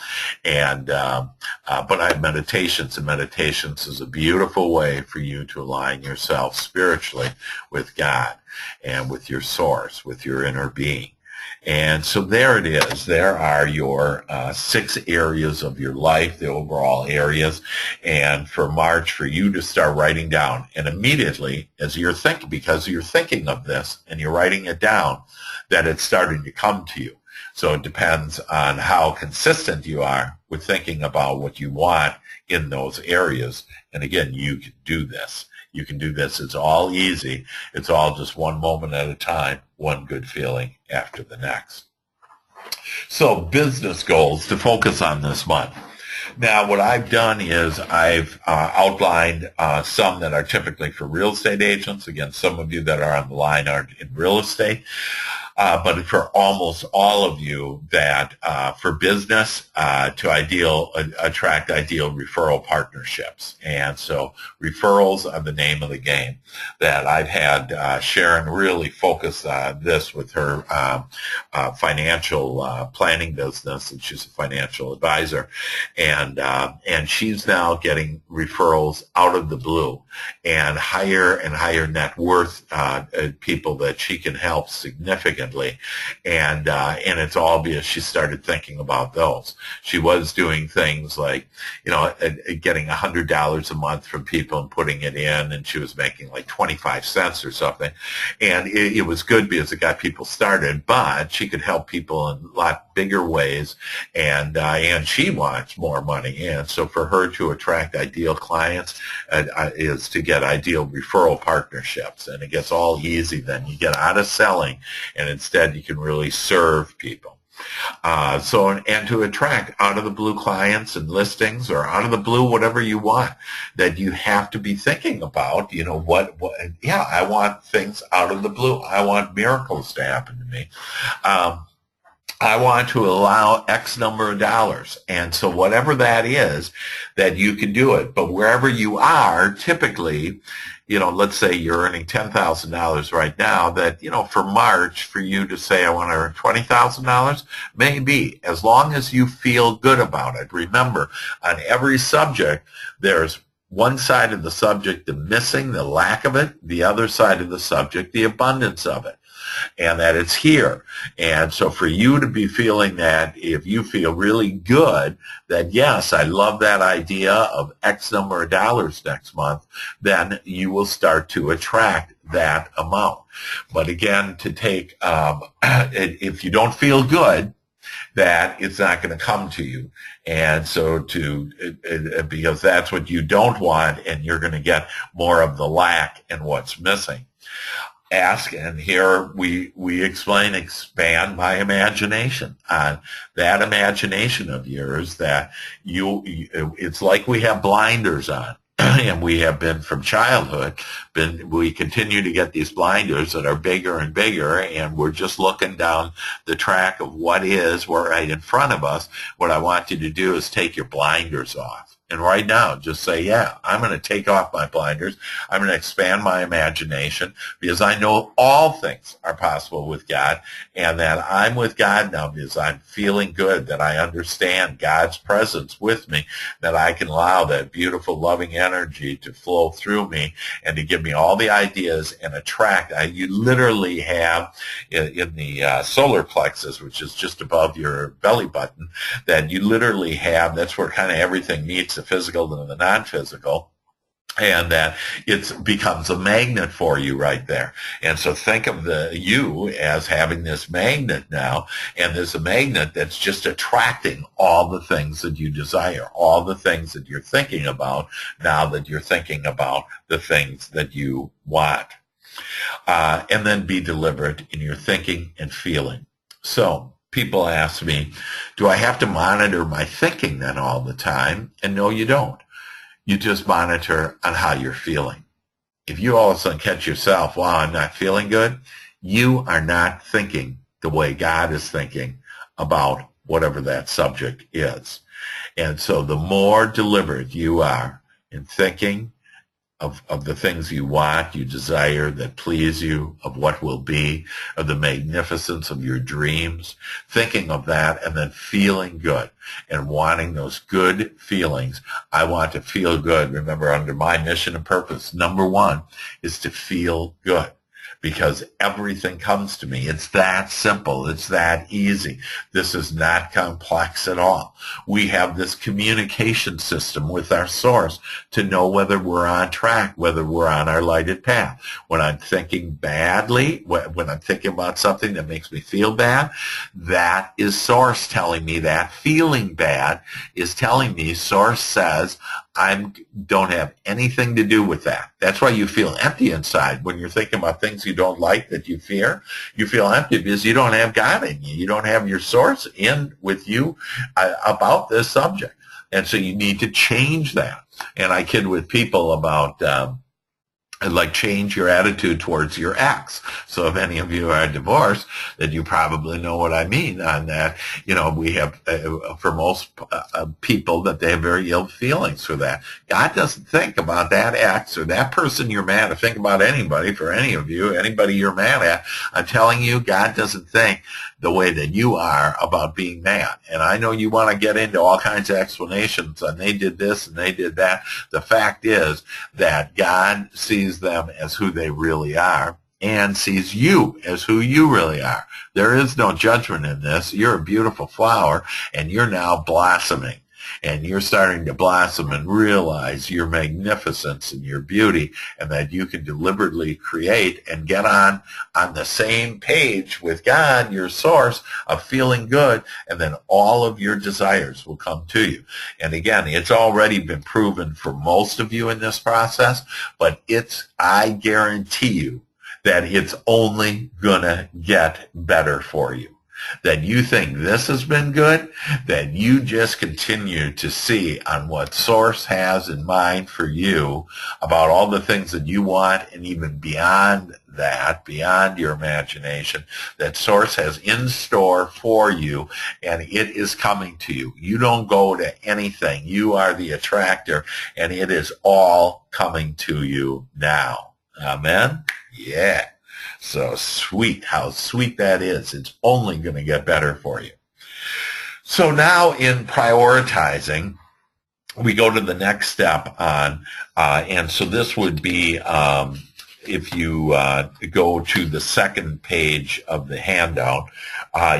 And but I have meditations, and meditations is a beautiful way for you to align yourself spiritually with God and with your source, with your inner being. And so there it is. There are your 6 areas of your life, the overall areas. And for March, for you to start writing down, and immediately as you're thinking, because you're thinking of this and you're writing it down, that it's starting to come to you. So it depends on how consistent you are with thinking about what you want in those areas. And again, you can do this. You can do this. It's all easy. It's all just one moment at a time, one good feeling after the next. So business goals to focus on this month. Now, what I've done is I've outlined some that are typically for real estate agents. Again, some of you that are on the line are in real estate. But for almost all of you that for business to attract ideal referral partnerships. And so referrals are the name of the game. That I've had Sharon really focus on this with her financial planning business, and she's a financial advisor, and she's now getting referrals out of the blue, and higher net worth people that she can help significantly. And it's obvious she started thinking about those. She was doing things like, getting $100 a month from people and putting it in, and she was making like 25 cents or something. And it was good because it got people started, but she could help people in a lot bigger ways, and she wants more money. And so for her to attract ideal clients is to get ideal referral partnerships. And it gets all easy then. You get out of selling, and instead you can really serve people. And to attract out of the blue clients and listings, or out of the blue whatever you want, that you have to be thinking about, I want things out of the blue. I want miracles to happen to me. I want to allow X number of dollars. And so whatever that is, that you can do it. But wherever you are, typically, let's say you're earning $10,000 right now, that, for March, for you to say, I want to earn $20,000, maybe, as long as you feel good about it. Remember, on every subject, there's one side of the subject, the missing, the lack of it, the other side of the subject, the abundance of it. And that it's here. And so for you to be feeling that, if you feel really good that, yes, I love that idea of X number of dollars next month, then you will start to attract that amount. But again, to take, if you don't feel good, that it's not going to come to you. And so because that's what you don't want, and you're going to get more of the lack and what's missing. Ask, and here we expand my imagination on that imagination of yours that it's like we have blinders on. And we have been from childhood, we continue to get these blinders that are bigger and bigger, and we're just looking down the track of what is right in front of us. What I want you to do is take your blinders off. And right now, just say, yeah, I'm going to take off my blinders. I'm going to expand my imagination because I know all things are possible with God, and that I'm with God now because I'm feeling good, that I understand God's presence with me, that I can allow that beautiful, loving energy to flow through me and to give me all the ideas and attract. You literally have in the solar plexus, which is just above your belly button, that you literally have, that's where kind of everything meets, the physical and the non-physical, and that it becomes a magnet for you right there. And so think of you as having this magnet now, and there's a magnet that's just attracting all the things that you desire, all the things that you're thinking about now that you're thinking about the things that you want. And then be deliberate in your thinking and feeling. So people ask me, do I have to monitor my thinking then all the time? And no, you don't. You just monitor on how you're feeling. If you all of a sudden catch yourself, wow, I'm not feeling good, you are not thinking the way God is thinking about whatever that subject is. And so the more deliberate you are in thinking of the things you want, you desire, that please you, of what will be, of the magnificence of your dreams, thinking of that and then feeling good and wanting those good feelings. I want to feel good. Remember, under my mission and purpose, number one is to feel good, because everything comes to me. It's that simple. It's that easy. This is not complex at all. We have this communication system with our source to know whether we're on track, whether we're on our lighted path. When I'm thinking badly, when I'm thinking about something that makes me feel bad, that is source telling me that. Feeling bad is telling me, source says, I don't have anything to do with that. That's why you feel empty inside when you're thinking about things you don't like, that you fear. You feel empty because you don't have God in you. You don't have your source in with you about this subject. And so you need to change that. And I kid with people about like change your attitude towards your ex. So if any of you are divorced, then you probably know what I mean on that. You know, we have, for most people, that they have very ill feelings for that. God doesn't think about that ex or that person you're mad at. Think about anybody, for any of you, anybody you're mad at. I'm telling you, God doesn't think the way that you are about being mad. And I know you want to get into all kinds of explanations, and they did this and they did that. The fact is that God sees them as who they really are and sees you as who you really are. There is no judgment in this. You're a beautiful flower, and you're now blossoming. And you're starting to blossom and realize your magnificence and your beauty, and that you can deliberately create and get on the same page with God, your source, of feeling good, and then all of your desires will come to you. And again, it's already been proven for most of you in this process, but I guarantee you that it's only gonna get better for you. That you think this has been good, that you just continue to see on what Source has in mind for you about all the things that you want, and even beyond that, beyond your imagination, that Source has in store for you, and it is coming to you. You don't go to anything. You are the attractor, and it is all coming to you now. Amen? Yeah. So sweet, how sweet that is. It's only going to get better for you. So now in prioritizing, we go to the next step on, and so this would be, if you go to the second page of the handout,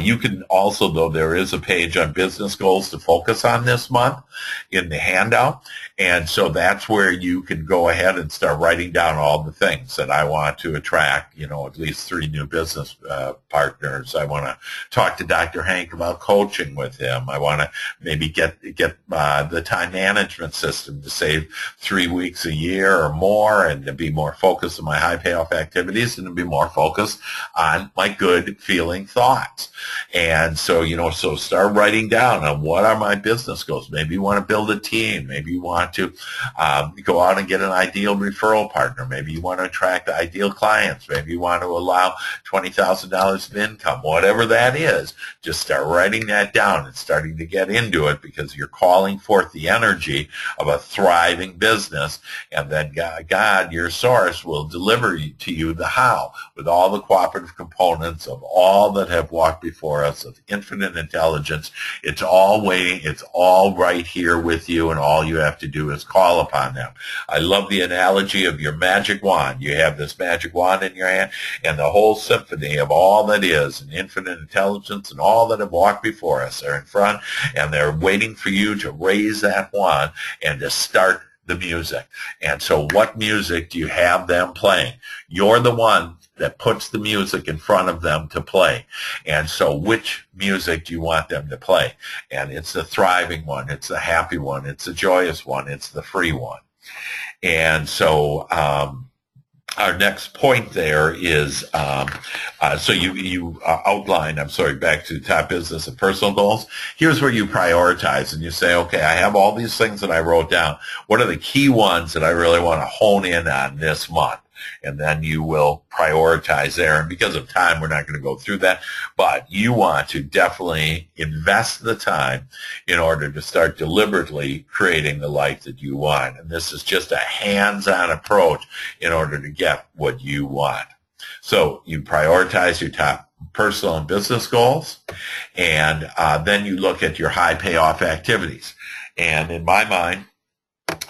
you can also, though there is a page on business goals to focus on this month in the handout, And so that's where you can go ahead and start writing down all the things that I want to attract, at least 3 new business partners. I want to talk to Dr. Hank about coaching with him. I want to maybe get the time management system to save 3 weeks a year or more, and to be more focused on my high payoff activities, and to be more focused on my good feeling thoughts. And so, so start writing down on what are my business goals. Maybe you want to build a team. Maybe you want to go out and get an ideal referral partner. Maybe you want to attract ideal clients. Maybe you want to allow $20,000 of income. Whatever that is, just start writing that down and starting to get into it, because you're calling forth the energy of a thriving business, and then God, your source, will deliver to you the how, with all the cooperative components of all that have walked before us, of infinite intelligence. It's all waiting. It's all right here with you, and all you have to do is call upon them. I love the analogy of your magic wand. You have this magic wand in your hand, and the whole symphony of all that is, and infinite intelligence, and all that have walked before us are in front, and they're waiting for you to raise that wand and to start the music. And so what music do you have them playing? You're the one that puts the music in front of them to play. And so which music do you want them to play? And it's the thriving one. It's the happy one. It's the joyous one. It's the free one. And so our next point there is, so you outline, back to top business and personal goals. Here's where you prioritize, and you say, okay, I have all these things that I wrote down. What are the key ones that I really want to hone in on this month? And then you will prioritize there. And because of time, we're not going to go through that. But you want to definitely invest the time in order to start deliberately creating the life that you want. And this is just a hands-on approach in order to get what you want. So you prioritize your top personal and business goals, and then you look at your high payoff activities. And in my mind,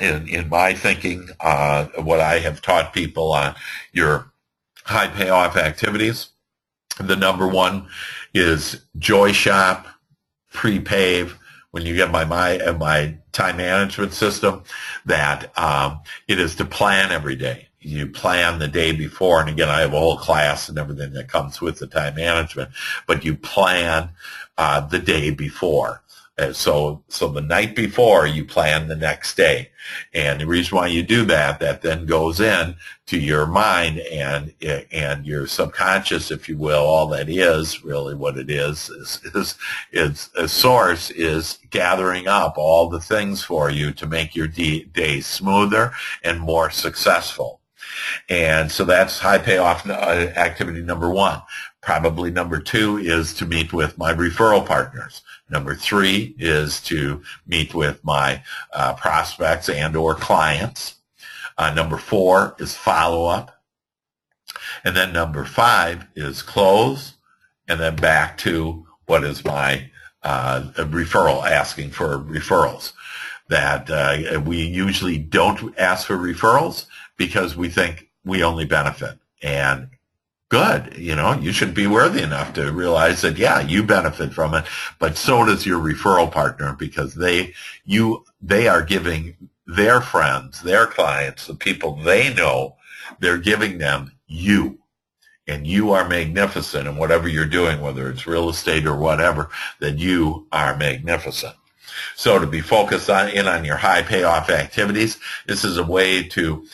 in my thinking, what I have taught people on your high payoff activities, the number one is Joy Shop, pre-pave. When you get my time management system, that it is to plan every day. You plan the day before, and again, I have a whole class and everything that comes with the time management, but you plan the day before. So the night before, you plan the next day. And the reason why you do that then goes in to your mind and your subconscious, if you will. All that is really what it is a source is gathering up all the things for you to make your day smoother and more successful. And so that's high payoff activity number one. Probably number two is to meet with my referral partners. Number three is to meet with my prospects and or clients. Number four is follow-up. And then number five is close. And then back to what is my referral, asking for referrals. That we usually don't ask for referrals because we think we only benefit. And good, you should be worthy enough to realize that, yeah, you benefit from it, but so does your referral partner, because they are giving their friends, their clients, the people they know, they're giving them you. And you are magnificent in whatever you're doing, whether it's real estate or whatever, that you are magnificent. So to be focused on your high payoff activities, this is a way to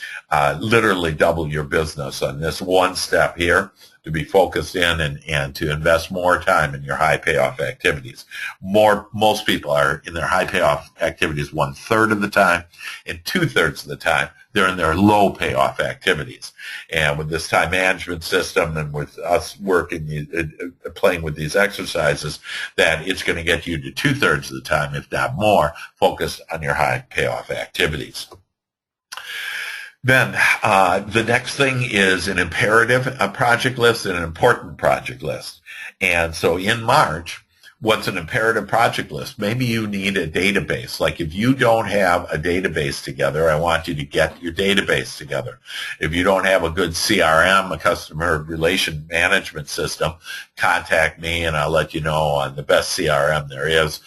literally double your business on this one step here, to be focused in and to invest more time in your high payoff activities. Most people are in their high payoff activities 1/3 of the time, and 2/3 of the time they're in their low payoff activities. And with this time management system and with us working, playing with these exercises, that it's going to get you to 2/3 of the time, if not more, focused on your high payoff activities. Then the next thing is an imperative project list and an important project list. And so in March, what's an imperative project list? Maybe you need a database. Like if you don't have a database together, I want you to get your database together. If you don't have a good CRM, a customer relation management system, contact me and I'll let you know on the best CRM there is,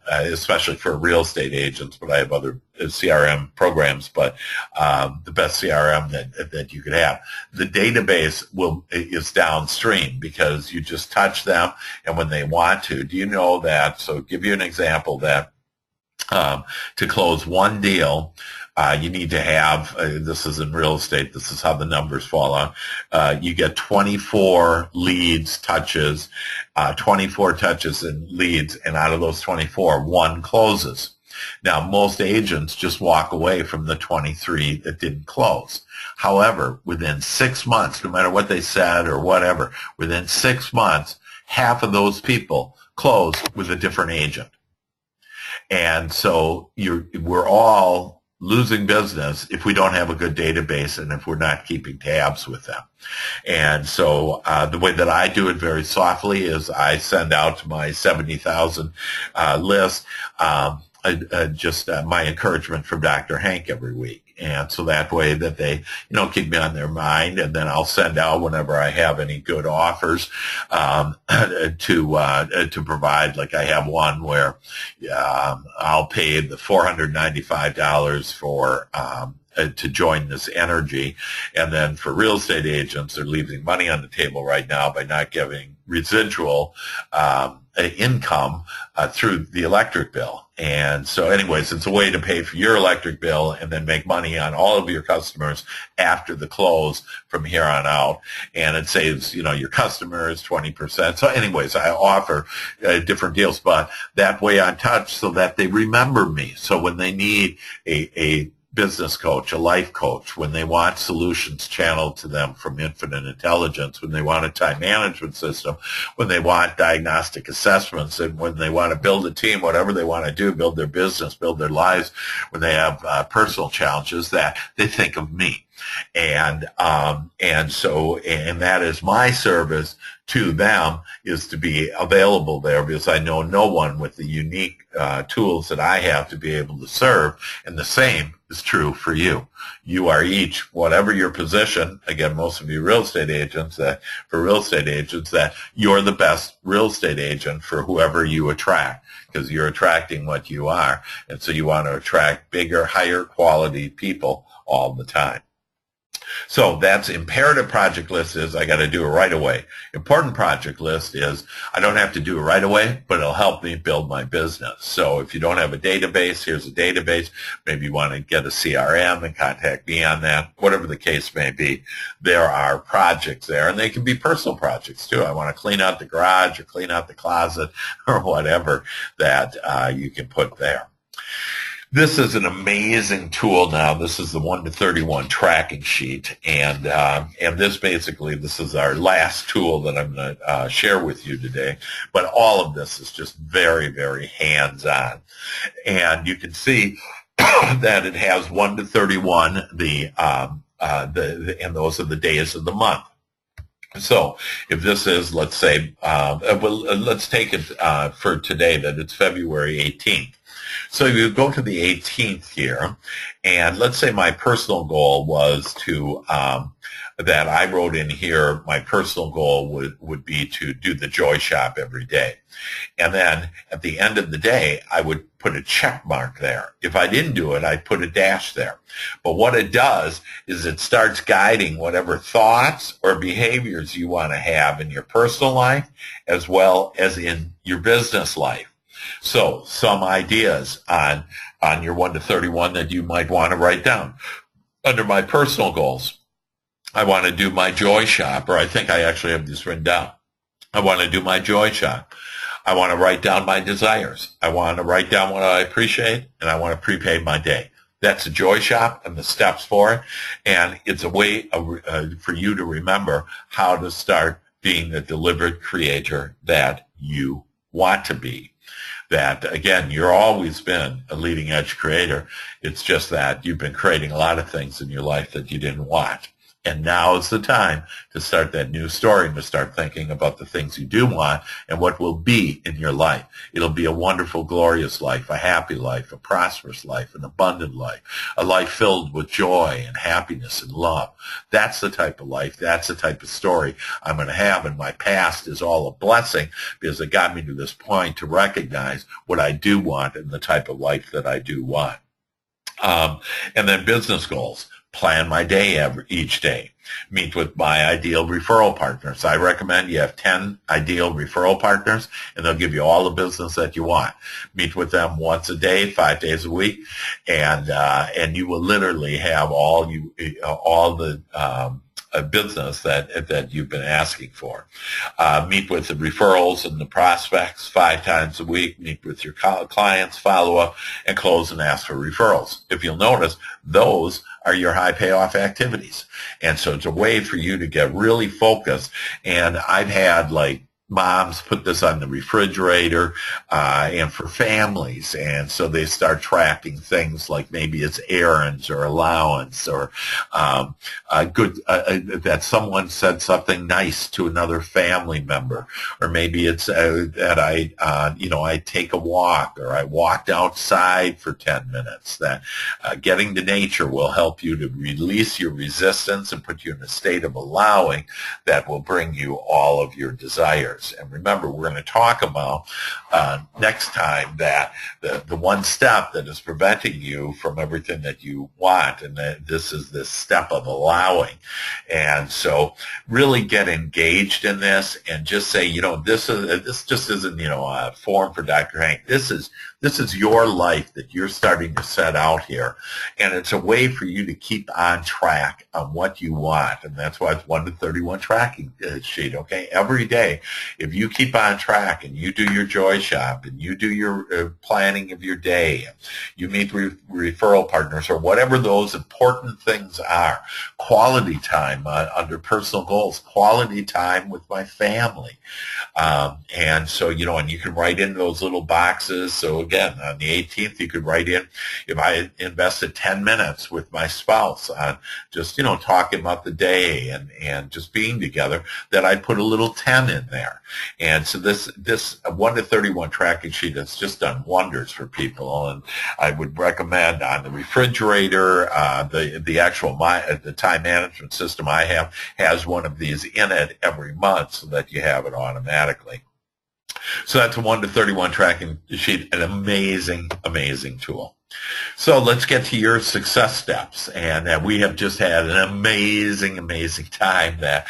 especially for real estate agents, but I have other CRM programs, but the best CRM that you could have. The database is downstream because you just touch them, and when they want to, do you know that? So give you an example that to close one deal, you need to have, this is in real estate, this is how the numbers fall out, you get 24 leads, touches, 24 touches and leads, and out of those 24, one closes. Now, most agents just walk away from the 23 that didn't close. However, within 6 months, no matter what they said or whatever, within 6 months, half of those people close with a different agent. And so we're all losing business if we don't have a good database and if we're not keeping tabs with them. And so the way that I do it very softly is I send out to my 70,000 list just my encouragement from Dr. Hank every week. And so that way that they, keep me on their mind, and then I'll send out whenever I have any good offers to provide. Like I have one where I'll pay the $495 for to join this energy, and then for real estate agents, they're leaving money on the table right now by not giving residual income through the electric bill. And so anyways, it's a way to pay for your electric bill and then make money on all of your customers after the close from here on out. And it saves, your customers 20%. So anyways, I offer different deals, but that way I'm touched so that they remember me. So when they need a business coach, a life coach, when they want solutions channeled to them from infinite intelligence, when they want a time management system, when they want diagnostic assessments, and when they want to build a team, whatever they want to do, build their business, build their lives, when they have personal challenges, that they think of me. And that is my service to them, is to be available there, because I know no one with the unique tools that I have to be able to serve. And the same is true for you. You are each, whatever your position, again, most of you real estate agents, that you're the best real estate agent for whoever you attract, because you're attracting what you are. And so you want to attract bigger, higher quality people all the time. So that's imperative project list is I got to do it right away. Important project list is I don't have to do it right away, but it'll help me build my business. So if you don't have a database, here's a database. Maybe you want to get a CRM and contact me on that. Whatever the case may be, there are projects there, and they can be personal projects too. I want to clean out the garage or clean out the closet or whatever that you can put there. This is an amazing tool now. This is the 1 to 31 tracking sheet. And this is our last tool that I'm going to share with you today. But all of this is just very, very hands-on. And you can see that it has 1 to 31, and those are the days of the month. So if this is, let's say, let's take it for today that it's February 18th. So you go to the 18th here, and let's say my personal goal was to, that I wrote in here, my personal goal would be to do the joy shop every day. And then at the end of the day, I would put a check mark there. If I didn't do it, I'd put a dash there. But what it does is it starts guiding whatever thoughts or behaviors you want to have in your personal life as well as in your business life. So some ideas on your 1 to 31 that you might want to write down. Under my personal goals, I want to do my joy shop, or I think I actually have this written down. I want to do my joy shop. I want to write down my desires. I want to write down what I appreciate, and I want to prepay my day. That's a joy shop and the steps for it. And it's a way for you to remember how to start being the deliberate creator that you want to be. That, again, you've always been a leading edge creator. It's just that you've been creating a lot of things in your life that you didn't want. And now is the time to start that new story and to start thinking about the things you do want and what will be in your life. It'll be a wonderful, glorious life, a happy life, a prosperous life, an abundant life, a life filled with joy and happiness and love. That's the type of life, that's the type of story I'm going to have. And my past is all a blessing because it got me to this point to recognize what I do want and the type of life that I do want. And then business goals. Plan my day each day. Meet with my ideal referral partners. I recommend you have 10 ideal referral partners, and they'll give you all the business that you want. Meet with them once a day, 5 days a week, and you will literally have all the business that you've been asking for. Meet with the referrals and the prospects 5 times a week. Meet with your clients, follow up, and close and ask for referrals. If you'll notice, those are your high payoff activities. And so it's a way for you to get really focused. And I've had moms put this on the refrigerator, and for families. And so they start tracking things like maybe it's errands or allowance or that someone said something nice to another family member, or maybe it's that I take a walk, or I walked outside for 10 minutes. That getting to nature will help you to release your resistance and put you in a state of allowing that will bring you all of your desires. And remember, we're going to talk about next time that the one step that is preventing you from everything that you want, and that this is this step of allowing. And so really get engaged in this and just say, this just isn't, a form for Dr. Hank. This is your life that you're starting to set out here. And it's a way for you to keep on track on what you want. And that's why it's 1 to 31 tracking sheet, okay? Every day, if you keep on track and you do your joy shop and you do your planning of your day, you meet referral partners or whatever those important things are, quality time under personal goals, quality time with my family. And so, and you can write in those little boxes. So again, on the 18th, you could write in, if I invested 10 minutes with my spouse on just, talking about the day and just being together, that I'd put a little 10 in there. And so this 1 to 31 tracking sheet has just done wonders for people. And I would recommend on the refrigerator, the time management system I have has one of these in it every month so that you have it automatically. So that's a 1 to 31 tracking sheet, an amazing, amazing tool. So let's get to your success steps. And we have just had an amazing, amazing time that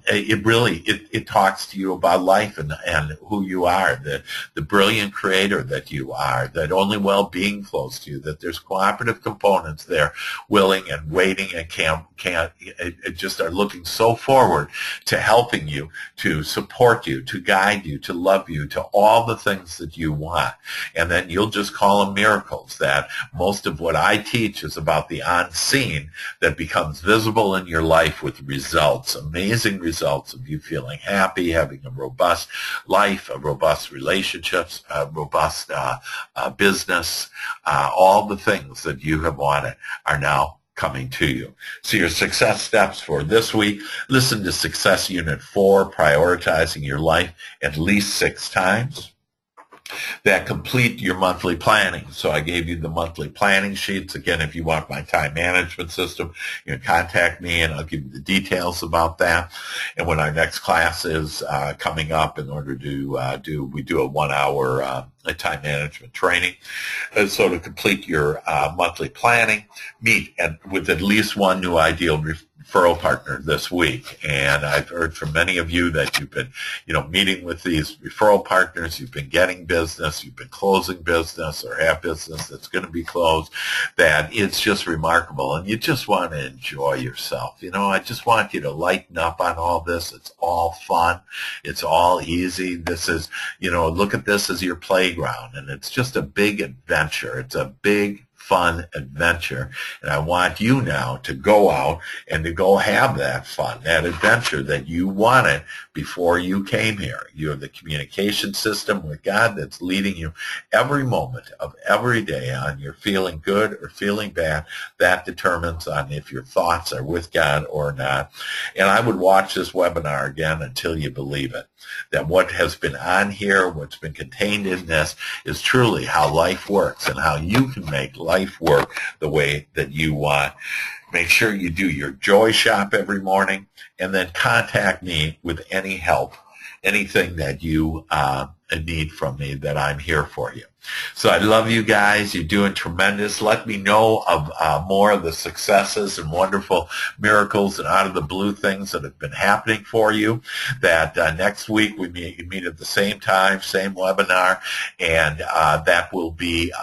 it talks to you about life and who you are, the brilliant creator that you are, that only well-being flows to you, that there's cooperative components there willing and waiting and just are looking so forward to helping you, to support you, to guide you, to love you, to all the things that you want. And then you'll just call them miracles. That most of what I teach is about the unseen that becomes visible in your life with results, amazing results of you feeling happy, having a robust life, a robust relationships, a robust business. All the things that you have wanted are now coming to you. So your success steps for this week: listen to Success Unit 4, Prioritizing Your Life, at least 6 times. That complete your monthly planning. So I gave you the monthly planning sheets. Again, if you want my time management system, you can contact me and I'll give you the details about that. And when our next class is coming up, in order to we do a 1-hour time management training. So to complete your monthly planning, meet with at least one new ideal referral partner this week. And I've heard from many of you that you've been, meeting with these referral partners, you've been getting business, you've been closing business or have business that's going to be closed, that it's just remarkable. And you just want to enjoy yourself. I just want you to lighten up on all this. It's all fun. It's all easy. This is, look at this as your playground, and it's just a big adventure. It's a big, fun adventure. And I want you now to go out and to go have that fun, that adventure that you wanted before you came here. You have the communication system with God that's leading you every moment of every day on you're feeling good or feeling bad. That determines on if your thoughts are with God or not. And I would watch this webinar again until you believe it, that what has been on here, what's been contained in this, is truly how life works and how you can make life work the way that you want. Make sure you do your joy shop every morning, and then contact me with any help, anything that you need from me, that I'm here for you. So I love you guys. You're doing tremendous. Let me know of more of the successes and wonderful miracles and out of the blue things that have been happening for you. That next week we meet at the same time, same webinar, and that will be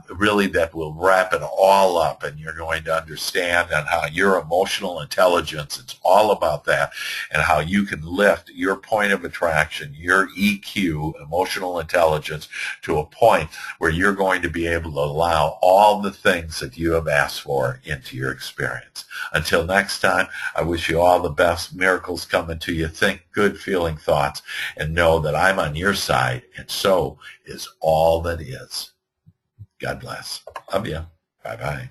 really, that will wrap it all up, and you're going to understand on how your emotional intelligence, it's all about that, and how you can lift your point of attraction, your EQ, emotional intelligence, to a point where you're going to be able to allow all the things that you have asked for into your experience. Until next time, I wish you all the best. Miracles coming to you. Think good feeling thoughts and know that I'm on your side, and so is all that is. God bless. Love you. Bye-bye.